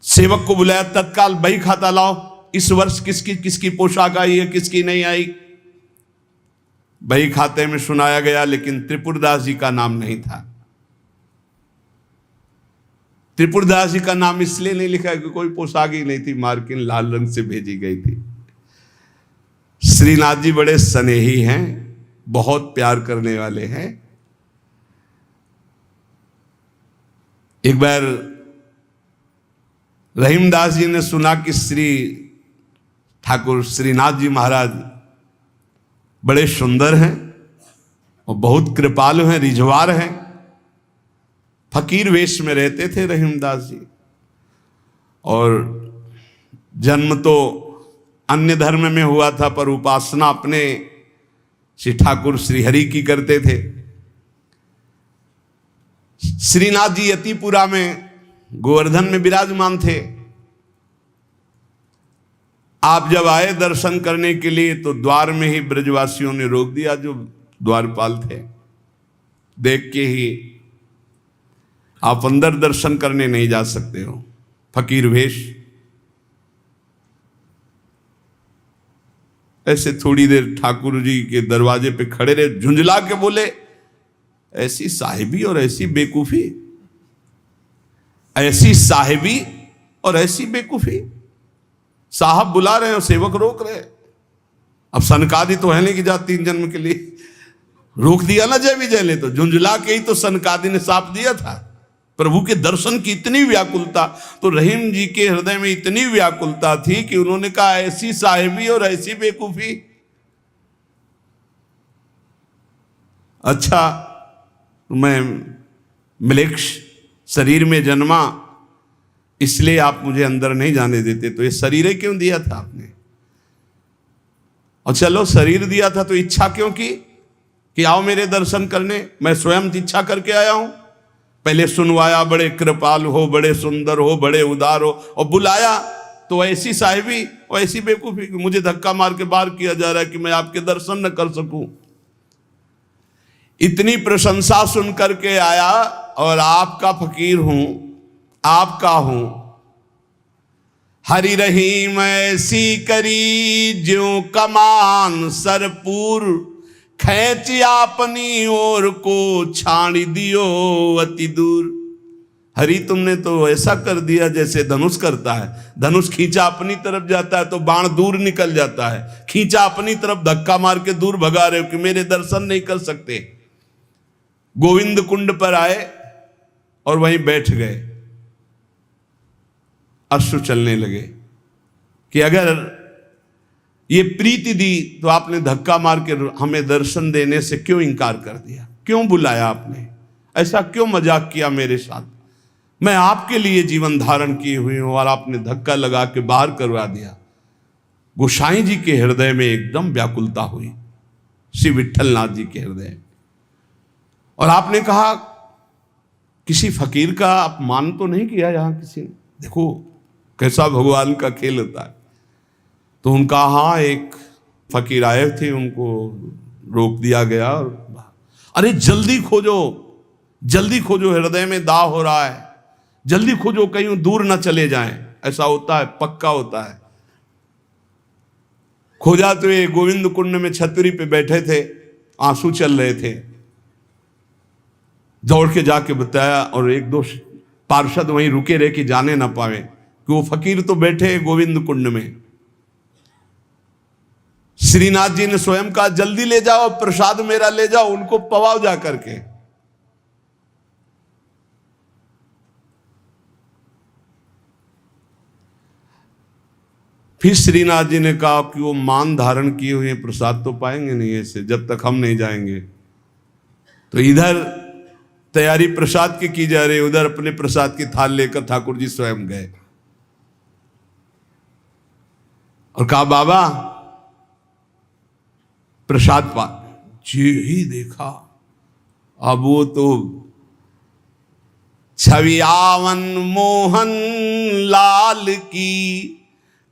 सेवक को बुलाया, तत्काल बही खाता लाओ, इस वर्ष किसकी किसकी पोशाक आई है, किसकी नहीं आई। बही खाते में सुनाया गया, लेकिन त्रिपुरदास जी का नाम नहीं था। त्रिपुरदास जी का नाम इसलिए नहीं लिखा कि कोई पोशाक ही नहीं थी, मार्किन लाल रंग से भेजी गई थी। श्रीनाथ जी बड़े स्नेही हैं, बहुत प्यार करने वाले हैं। एक बार रहीमदास जी ने सुना कि श्री ठाकुर श्रीनाथ जी महाराज बड़े सुंदर हैं और बहुत कृपालु हैं, रिझवार हैं। फकीर वेश में रहते थे रहीमदास जी, और जन्म तो अन्य धर्म में हुआ था पर उपासना अपने श्री ठाकुर श्री हरि की करते थे। श्रीनाथ जी यतिपुरा में गोवर्धन में विराजमान थे। आप जब आए दर्शन करने के लिए तो द्वार में ही ब्रजवासियों ने रोक दिया, जो द्वारपाल थे। देख के ही आप अंदर दर्शन करने नहीं जा सकते हो, फकीर वेश। ऐसे थोड़ी देर ठाकुर जी के दरवाजे पे खड़े रहे, झुंझला के बोले ऐसी साहिबी और ऐसी बेकूफी, ऐसी साहिबी और ऐसी बेकूफी। साहब बुला रहे हैं और सेवक रोक रहे। अब सनकादि तो है नहीं कि जा 3 जन्म के लिए रोक दिया ना जय विजय ने, तो झुंझला के ही तो सनकादि ने साप दिया था। प्रभु के दर्शन की इतनी व्याकुलता, तो रहीम जी के हृदय में इतनी व्याकुलता थी कि उन्होंने कहा ऐसी साहिबी और ऐसी बेकूफी। अच्छा, मैं म्लेच्छ शरीर में जन्मा, इसलिए आप मुझे अंदर नहीं जाने देते, तो ये शरीर क्यों दिया था आपने? और चलो शरीर दिया था तो इच्छा क्यों की कि आओ मेरे दर्शन करने? मैं स्वयं इच्छा करके आया हूं। पहले सुनवाया, बड़े कृपाल हो, बड़े सुंदर हो, बड़े उदार हो, और बुलाया तो ऐसी साहिबी और ऐसी बेवकूफी, मुझे धक्का मार के बाहर किया जा रहा है कि मैं आपके दर्शन न कर सकूं। इतनी प्रशंसा सुन करके आया और आपका फकीर हूं, आपका हूं। हरि रहीम ऐसी करी ज्यों कमान सरपूर, खैच अपनी ओर को छाड़ी दियो अति दूर। हरि तुमने तो ऐसा कर दिया जैसे धनुष करता है। धनुष खींचा अपनी तरफ जाता है तो बाण दूर निकल जाता है, खींचा अपनी तरफ धक्का मार के दूर भगा रहे हो कि मेरे दर्शन नहीं कर सकते। गोविंद कुंड पर आए और वहीं बैठ गए। अश्रु चलने लगे कि अगर ये प्रीति दी तो आपने धक्का मार के हमें दर्शन देने से क्यों इनकार कर दिया? क्यों बुलाया आपने? ऐसा क्यों मजाक किया मेरे साथ? मैं आपके लिए जीवन धारण की हुई हूं और आपने धक्का लगा के बाहर करवा दिया। गोसाई जी के हृदय में एकदम व्याकुलता हुई, श्री विट्ठलनाथ जी के हृदय। और आपने कहा किसी फकीर का अपमान तो नहीं किया यहां किसी ने? देखो कैसा भगवान का खेल होता है। तो उनका हाँ, एक फकीर आए थे, उनको रोक दिया गया। और अरे जल्दी खोजो, जल्दी खोजो, हृदय में दाह हो रहा है, जल्दी खोजो, कहीं दूर ना चले जाएं। ऐसा होता है, पक्का होता है। खोजा तो ये गोविंद कुंड में छतरी पे बैठे थे, आंसू चल रहे थे। दौड़ के जाके बताया और 1-2 पार्षद वहीं रुके रहे कि जाने ना पावे कि वो फकीर तो बैठे गोविंद कुंड में। श्रीनाथ जी ने स्वयं कहा जल्दी ले जाओ, प्रसाद मेरा ले जाओ, उनको पवाओ जा करके। फिर श्रीनाथ जी ने कहा कि वो मान धारण किए हुए प्रसाद तो पाएंगे नहीं ऐसे जब तक हम नहीं जाएंगे। तो इधर तैयारी प्रसाद की जा रही, उधर अपने प्रसाद की थाल लेकर ठाकुर जी स्वयं गए और कहा बाबा प्रसाद पा। जी ही देखा, अब वो तो छवियावन मोहन लाल की,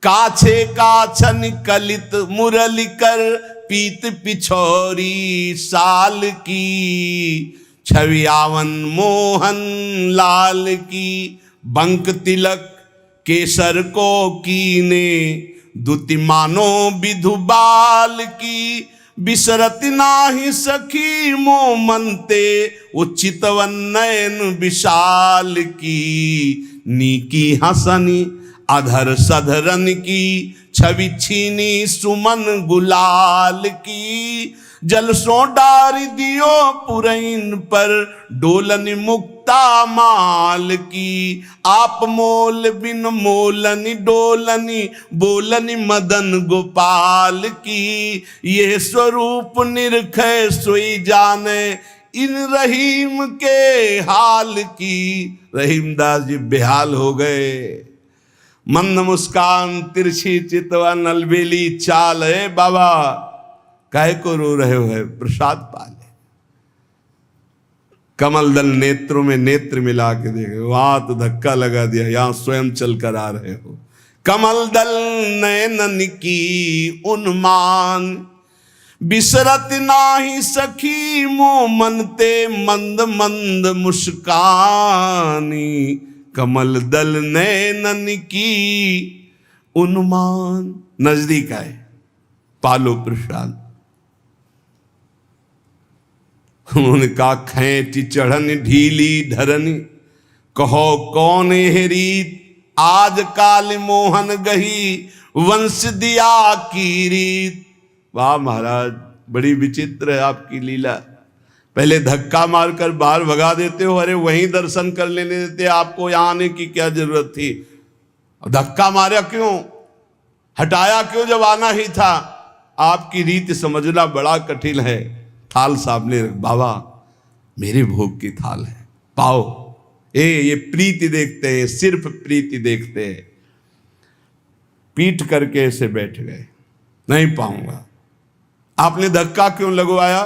काछे काछन कलित मुरली कर, पीत पिछोरी साल की। छवियावन मोहन लाल की, बंक तिलक केसर को कीने, दुति मानो विधु बाल की। बिसरत नाही सखी मोमनते, उचितवन नयन विशाल की। नीकी हसनी अधर सधरन की, छवि छीनी सुमन गुलाल की। जलसों डार दियो पुरैन पर, डोलन मुक्ता माल की। आप मोल बिन मोलनी डोलनी, बोलनी मदन गोपाल की। ये स्वरूप निरखै सोई जाने, इन रहीम के हाल की। रहीमदास जी बेहाल हो गए। मंद मुस्कान तिरछी चितवा नलबेली चाल, है बाबा काहे को रो रहे हो, है प्रसाद पाले। कमल दल नेत्रों में नेत्र मिला के देखे, वहां तो धक्का लगा दिया, यहां स्वयं चल कर आ रहे हो। कमल दल नयनन की उन्मान, बिसरत नाही सखी मोमनते, मंद मंद मुस्कानी। कमल दल नैनन की उन्मान, नजदीक आए, पालो प्रसाद। उन्होंने कहा खैंची चढ़न ढीली धरनी, कहो कौन है रीत, आज काल मोहन गही, वंश दिया की रीत। वाह महाराज, बड़ी विचित्र है आपकी लीला। पहले धक्का मारकर बाहर भगा देते हो, अरे वहीं दर्शन कर लेने देते, आपको यहां आने की क्या जरूरत थी। धक्का मारा क्यों, हटाया क्यों जब आना ही था। आपकी रीत समझना बड़ा कठिन है। थाल सामने रख, बाबा मेरे भोग की थाल है, पाओ। ये प्रीति देखते हैं, सिर्फ प्रीति देखते हैं। पीट करके ऐसे बैठ गए, नहीं पाऊंगा। आपने धक्का क्यों लगवाया,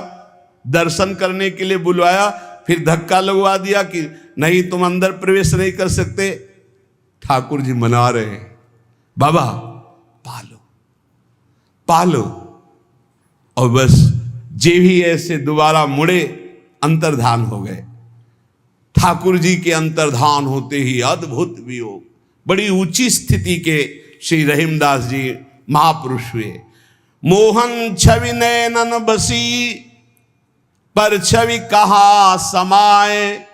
दर्शन करने के लिए बुलवाया, फिर धक्का लगवा दिया कि नहीं तुम अंदर प्रवेश नहीं कर सकते। ठाकुर जी मना रहे हैं, बाबा पालो पालो। और बस जे भी ऐसे दोबारा मुड़े, अंतर्धान हो गए। ठाकुर जी के अंतर्धान होते ही अद्भुत वियोग, बड़ी ऊंची स्थिति के श्री रहीमदास जी महापुरुष हुए। मोहन छवि नैनन बसी, पर छवि कहा समाए।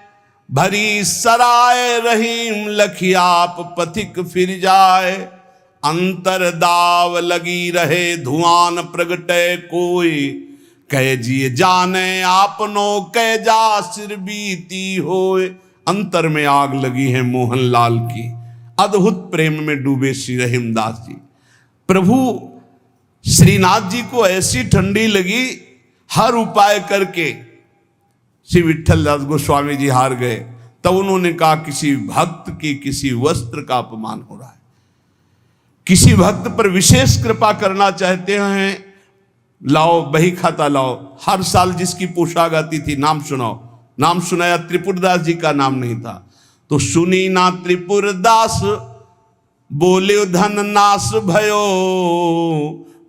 भरी सराय रहीम लखियाप, पथिक फिर जाए। अंतर दाव लगी रहे, धुआं प्रगटे कोई। कह जिए जाने आपनो, कह जा सिर बीती होए। अंतर में आग लगी है मोहनलाल की। अद्भुत प्रेम में डूबे श्री रहीमदास जी। प्रभु श्रीनाथ जी को ऐसी ठंडी लगी, हर उपाय करके श्री विट्ठल दास गोस्वामी जी हार गए। तब उन्होंने कहा किसी भक्त की किसी वस्त्र का अपमान हो रहा है, किसी भक्त पर विशेष कृपा करना चाहते हैं, लाओ बही खाता लाओ। हर साल जिसकी पोशाक आती थी, नाम सुनाओ। नाम सुनाया, त्रिपुरदास जी का नाम नहीं था। तो सुनी ना त्रिपुरदास, बोले धन नाश भयो।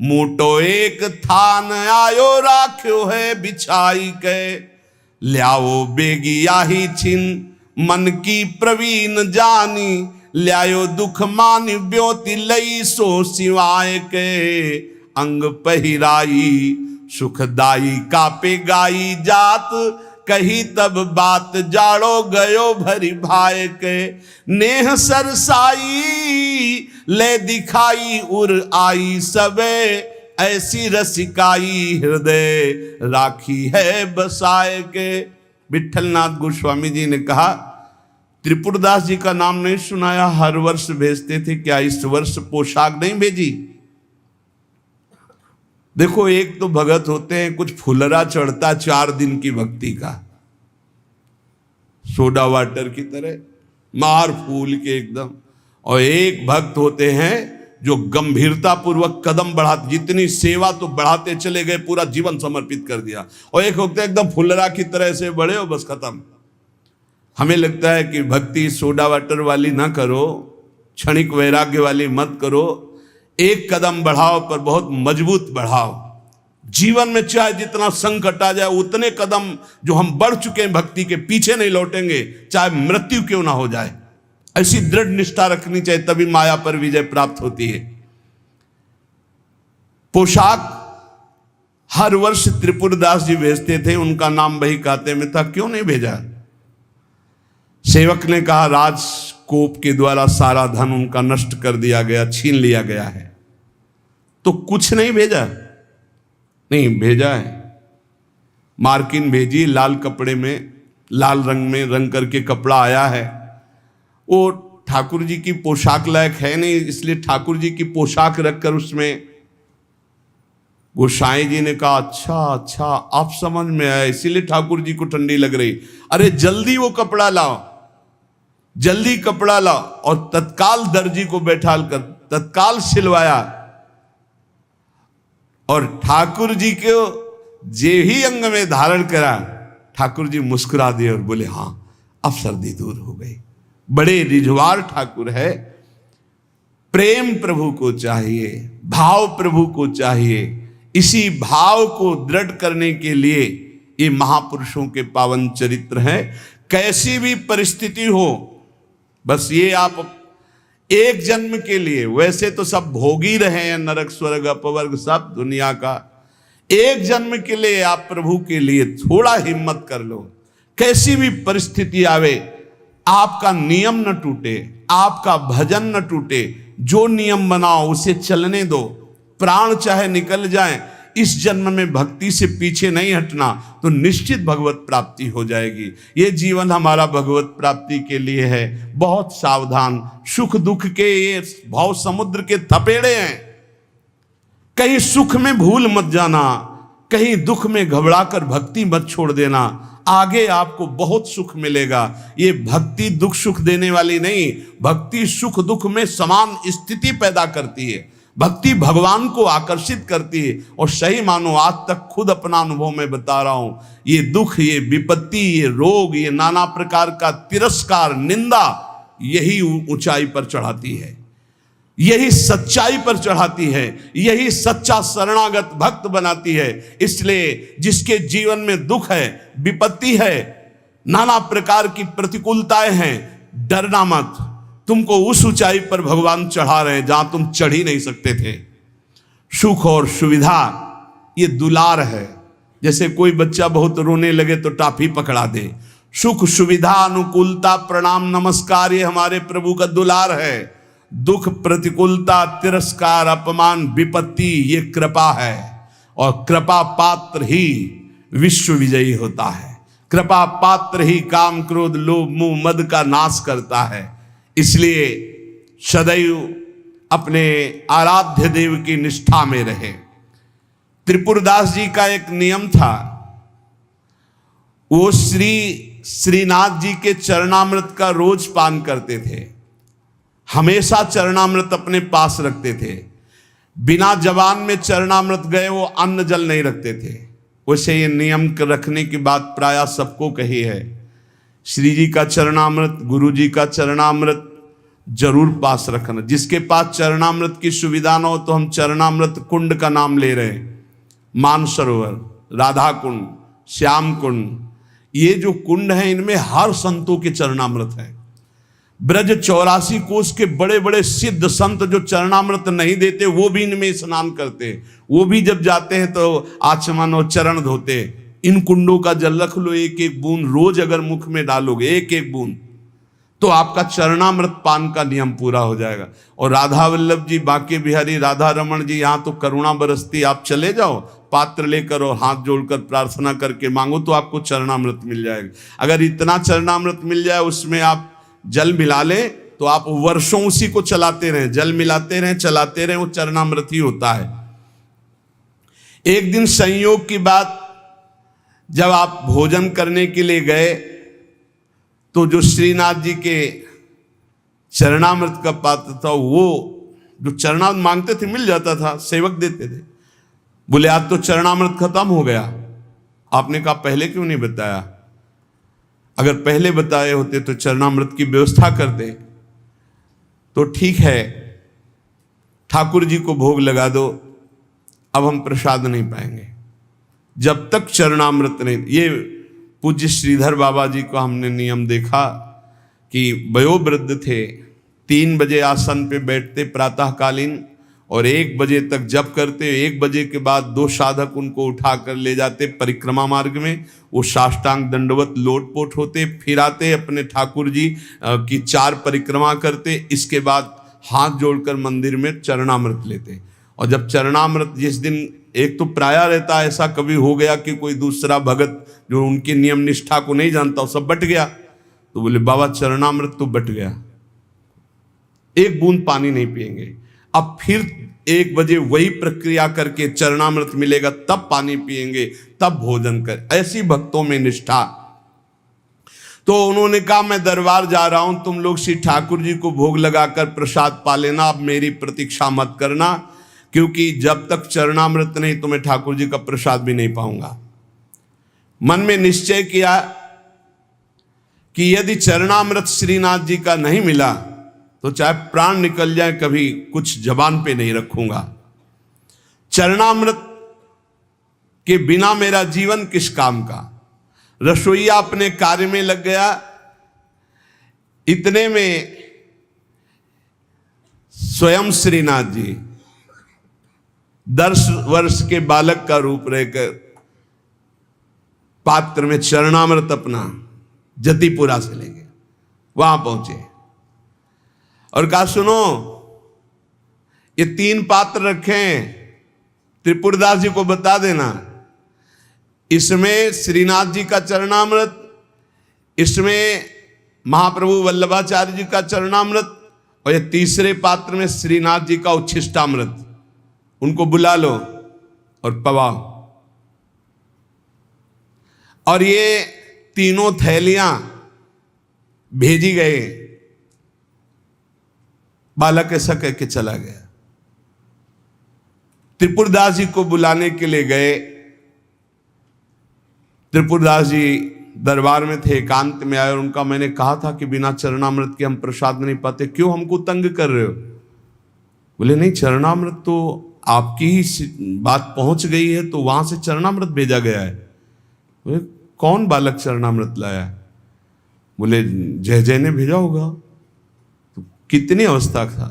मोटो एक थान आयो, राख्यो है बिछाई के। ल्याओ बेगिया ही छिन, मन की प्रवीण जानी। ल्यायो दुख मान ब्योति लई, सो सिवाय के। अंग पहिराई सुखदाई, कापे गाई जात। कही तब बात, जाड़ो गयो भरी भाई के। नेह सरसाई ले दिखाई, उर आई सबे। ऐसी रसिकाई हृदय राखी है बसाए के। विठलनाथ गोस्वामी जी ने कहा, त्रिपुरदास जी का नाम नहीं सुनाया, हर वर्ष भेजते थे, क्या इस वर्ष पोशाक नहीं भेजी? देखो, एक तो भगत होते हैं कुछ फुलरा चढ़ता 4 दिन की भक्ति का, सोडा वाटर की तरह मार फूल के एकदम। और एक भक्त होते हैं जो गंभीरता पूर्वक कदम बढ़ाते, जितनी सेवा तो बढ़ाते चले गए, पूरा जीवन समर्पित कर दिया। और एक होते हैं एकदम फुलरा की तरह से बड़े हो, बस खत्म। हमें लगता है कि भक्ति सोडा वाटर वाली ना करो, क्षणिक वैराग्य वाली मत करो, एक कदम बढ़ाओ पर बहुत मजबूत बढ़ाओ। जीवन में चाहे जितना संकट आ जाए, उतने कदम जो हम बढ़ चुके हैं भक्ति के, पीछे नहीं लौटेंगे, चाहे मृत्यु क्यों ना हो जाए। ऐसी दृढ़ निष्ठा रखनी चाहिए, तभी माया पर विजय प्राप्त होती है। पोशाक हर वर्ष त्रिपुरदास जी भेजते थे, उनका नाम वही खाते में था, क्यों नहीं भेजा? सेवक ने कहा, राजकोप के द्वारा सारा धन उनका नष्ट कर दिया गया, छीन लिया गया है, तो कुछ नहीं भेजा? नहीं भेजा है। मार्किन भेजी, लाल कपड़े में, लाल रंग में रंग करके कपड़ा आया है। वो ठाकुर जी की पोशाक लायक है नहीं, इसलिए ठाकुर जी की पोशाक रखकर उसमें गोसाई जी ने कहा, अच्छा आप समझ में आए, इसीलिए ठाकुर जी को ठंडी लग रही। अरे जल्दी वो कपड़ा लाओ, जल्दी कपड़ा लाओ। और तत्काल दर्जी को बैठाल कर तत्काल सिलवाया। और ठाकुर जी को जे ही अंग में धारण करा, ठाकुर जी मुस्कुरा दिए और बोले, हाँ अब सर्दी दूर हो गई। बड़े रिझवार ठाकुर है। प्रेम प्रभु को चाहिए, भाव प्रभु को चाहिए। इसी भाव को दृढ़ करने के लिए ये महापुरुषों के पावन चरित्र हैं। कैसी भी परिस्थिति हो, बस ये आप एक जन्म के लिए, वैसे तो सब भोगी रहे हैं, नरक स्वर्ग अपवर्ग सब दुनिया का, एक जन्म के लिए आप प्रभु के लिए थोड़ा हिम्मत कर लो। कैसी भी परिस्थिति आवे, आपका नियम न टूटे, आपका भजन न टूटे, जो नियम बनाओ उसे चलने दो। प्राण चाहे निकल जाए, इस जन्म में भक्ति से पीछे नहीं हटना, तो निश्चित भगवत प्राप्ति हो जाएगी। ये जीवन हमारा भगवत प्राप्ति के लिए है। बहुत सावधान, सुख दुख के ये भाव समुद्र के थपेड़े हैं। कहीं सुख में भूल मत जाना, कहीं दुख में घबराकर भक्ति मत छोड़ देना। आगे आपको बहुत सुख मिलेगा। ये भक्ति दुख सुख देने वाली नहीं, भक्ति सुख दुख में समान स्थिति पैदा करती है। भक्ति भगवान को आकर्षित करती है। और सही मानो, आज तक खुद अपना अनुभव में बता रहा हूं, ये दुख, ये विपत्ति, ये रोग, ये नाना प्रकार का तिरस्कार, निंदा, यही ऊंचाई पर चढ़ाती है, यही सच्चाई पर चढ़ाती है, यही सच्चा शरणागत भक्त बनाती है। इसलिए जिसके जीवन में दुख है, विपत्ति है, नाना प्रकार की प्रतिकूलताएं हैं, डरना मत। तुमको उस ऊंचाई पर भगवान चढ़ा रहे हैं जहां तुम चढ़ ही नहीं सकते थे। सुख और सुविधा ये दुलार है। जैसे कोई बच्चा बहुत रोने लगे तो टाफी पकड़ा दे। सुख सुविधा अनुकूलता प्रणाम नमस्कार ये हमारे प्रभु का दुलार है। दुख प्रतिकूलता तिरस्कार अपमान विपत्ति ये कृपा है। और कृपा पात्र ही विश्व विजयी होता है। कृपा पात्र ही काम क्रोध लोभ मोह मद का नाश करता है। इसलिए सदैव अपने आराध्य देव की निष्ठा में रहे। त्रिपुरदास जी का एक नियम था, वो श्रीनाथ जी के चरणामृत का रोज पान करते थे। हमेशा चरणामृत अपने पास रखते थे। बिना जबान में चरणामृत गए वो अन्न जल नहीं रखते थे। वैसे ये नियम रखने की बात प्रायः सबको कही है। श्री जी का चरणामृत, गुरु जी का चरणामृत जरूर पास रखना। जिसके पास चरणामृत की सुविधा न हो तो हम चरणामृत कुंड का नाम ले रहे हैं। मानसरोवर, राधा कुंड, श्याम कुंड, ये जो कुंड हैं इनमें हर संतों के चरणामृत है। ब्रज 84 कोस के बड़े बड़े सिद्ध संत जो चरणामृत नहीं देते वो भी इनमें स्नान करते। वो भी जब जाते हैं तो आचमन और चरण धोते। इन कुंडों का जल रख लो, एक एक बूंद रोज अगर मुख में डालोगे, एक एक बूंद, तो आपका चरणामृत पान का नियम पूरा हो जाएगा। और राधा वल्लभ जी, बांके बिहारी राधा रमन जी, यहाँ तो करुणा बरसती, आप चले जाओ पात्र लेकर और हाथ जोड़कर प्रार्थना करके मांगो तो आपको चरणामृत मिल जाएगा। अगर इतना चरणामृत मिल जाए, उसमें आप जल मिला लें तो आप वर्षों उसी को चलाते रहें, जल मिलाते रहें, चलाते रहें, वो चरणामृत ही होता है। एक दिन संयोग की बात, जब आप भोजन करने के लिए गए तो जो श्रीनाथ जी के चरणामृत का पात्र था, वो जो चरणामृत मांगते थे मिल जाता था, सेवक देते थे। बोले आज तो चरणामृत खत्म हो गया। आपने कहा पहले क्यों नहीं बताया? अगर पहले बताए होते तो चरणामृत की व्यवस्था कर दे तो ठीक है, ठाकुर जी को भोग लगा दो, अब हम प्रसाद नहीं पाएंगे जब तक चरणामृत नहीं। ये पूज्य श्रीधर बाबा जी को हमने नियम देखा कि वयोवृद्ध थे, 3 बजे आसन पे बैठते प्रातःकालीन और 1 बजे तक जप करते। 1 बजे के बाद 2 साधक उनको उठाकर ले जाते परिक्रमा मार्ग में, वो साष्टांग दंडवत लोटपोट होते, फिर आते अपने ठाकुर जी की 4 परिक्रमा करते। इसके बाद हाथ जोड़कर मंदिर में चरणामृत लेते। और जब चरणामृत जिस दिन, एक तो प्राय रहता है ऐसा कभी हो गया कि कोई दूसरा भगत जो उनके नियम निष्ठा को नहीं जानता, वो सब बट गया, तो बोले बाबा चरणामृत तो बट गया, 1 बूंद पानी नहीं पिएंगे। अब फिर 1 बजे वही प्रक्रिया करके चरणामृत मिलेगा, तब पानी पिएंगे, तब भोजन कर। ऐसी भक्तों में निष्ठा। तो उन्होंने कहा मैं दरबार जा रहा हूं, तुम लोग श्री ठाकुर जी को भोग लगाकर प्रसाद पा लेना, अब मेरी प्रतीक्षा मत करना, क्योंकि जब तक चरणामृत नहीं तो मैं ठाकुर जी का प्रसाद भी नहीं पाऊंगा। मन में निश्चय किया कि यदि चरणामृत श्रीनाथ जी का नहीं मिला तो चाहे प्राण निकल जाए, कभी कुछ जबान पे नहीं रखूंगा। चरणामृत के बिना मेरा जीवन किस काम का। रसोईया अपने कार्य में लग गया। इतने में स्वयं श्रीनाथ जी 10 वर्ष के बालक का रूप रहकर पात्र में चरणामृत अपना जतिपुरा से ले गए। वहां पहुंचे और कहा सुनो, ये 3 पात्र रखें, त्रिपुरदास जी को बता देना, इसमें श्रीनाथ जी का चरणामृत, इसमें महाप्रभु वल्लभाचार्य जी का चरणामृत, और ये तीसरे पात्र में श्रीनाथ जी का उच्छिष्टामृत। उनको बुला लो और पवाओ। और ये तीनों थैलियां भेजी गए। बालक ऐसा कह के चला गया। त्रिपुरदास जी को बुलाने के लिए गए। त्रिपुरदास जी दरबार में थे, एकांत में आए और उनका, मैंने कहा था कि बिना चरणामृत के हम प्रसाद नहीं पाते, क्यों हमको तंग कर रहे हो? बोले नहीं, चरणामृत तो आपकी ही बात पहुंच गई है तो वहां से चरणामृत भेजा गया है। बोले कौन बालक चरणामृत लाया? बोले जय जय ने भेजा होगा। तो कितनी अवस्था था?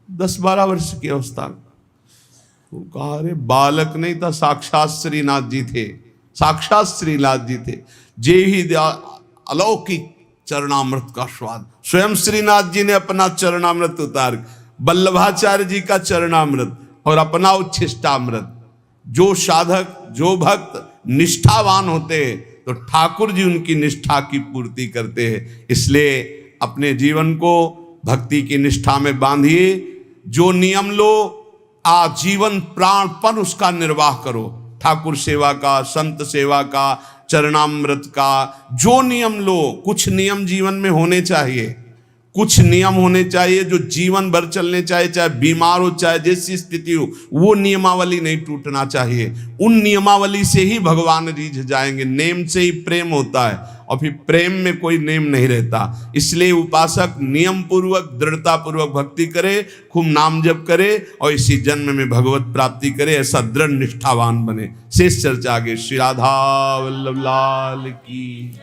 10-12 वर्ष की अवस्था। तो कहा अरे बालक नहीं था, साक्षात श्रीनाथ जी थे, साक्षात श्रीनाथ जी थे। जे ही अलौकिक चरणामृत का स्वाद। स्वयं श्रीनाथ जी ने अपना चरणामृत उतार, वल्लभाचार्य जी का चरणामृत और अपना उच्छिष्टामृत। जो साधक, जो भक्त निष्ठावान होते हैं तो ठाकुर जी उनकी निष्ठा की पूर्ति करते हैं। इसलिए अपने जीवन को भक्ति की निष्ठा में बांधिए। जो नियम लो, आजीवन प्राणपण उसका निर्वाह करो। ठाकुर सेवा का, संत सेवा का, चरणामृत का, जो नियम लो। कुछ नियम जीवन में होने चाहिए, कुछ नियम होने चाहिए जो जीवन भर चलने चाहिए, चाहे बीमार हो चाहे जैसी स्थिति हो, वो नियमावली नहीं टूटना चाहिए। उन नियमावली से ही भगवान रीझ जाएंगे। नेम से ही प्रेम होता है और फिर प्रेम में कोई नेम नहीं रहता। इसलिए उपासक नियम पूर्वक, दृढ़ता पूर्वक भक्ति करे, खूब नाम जप करे और इसी जन्म में भगवत प्राप्ति करे, ऐसा दृढ़ निष्ठावान बने। शेष चर्चा आगे। श्री राधा वल्लभ लाल की।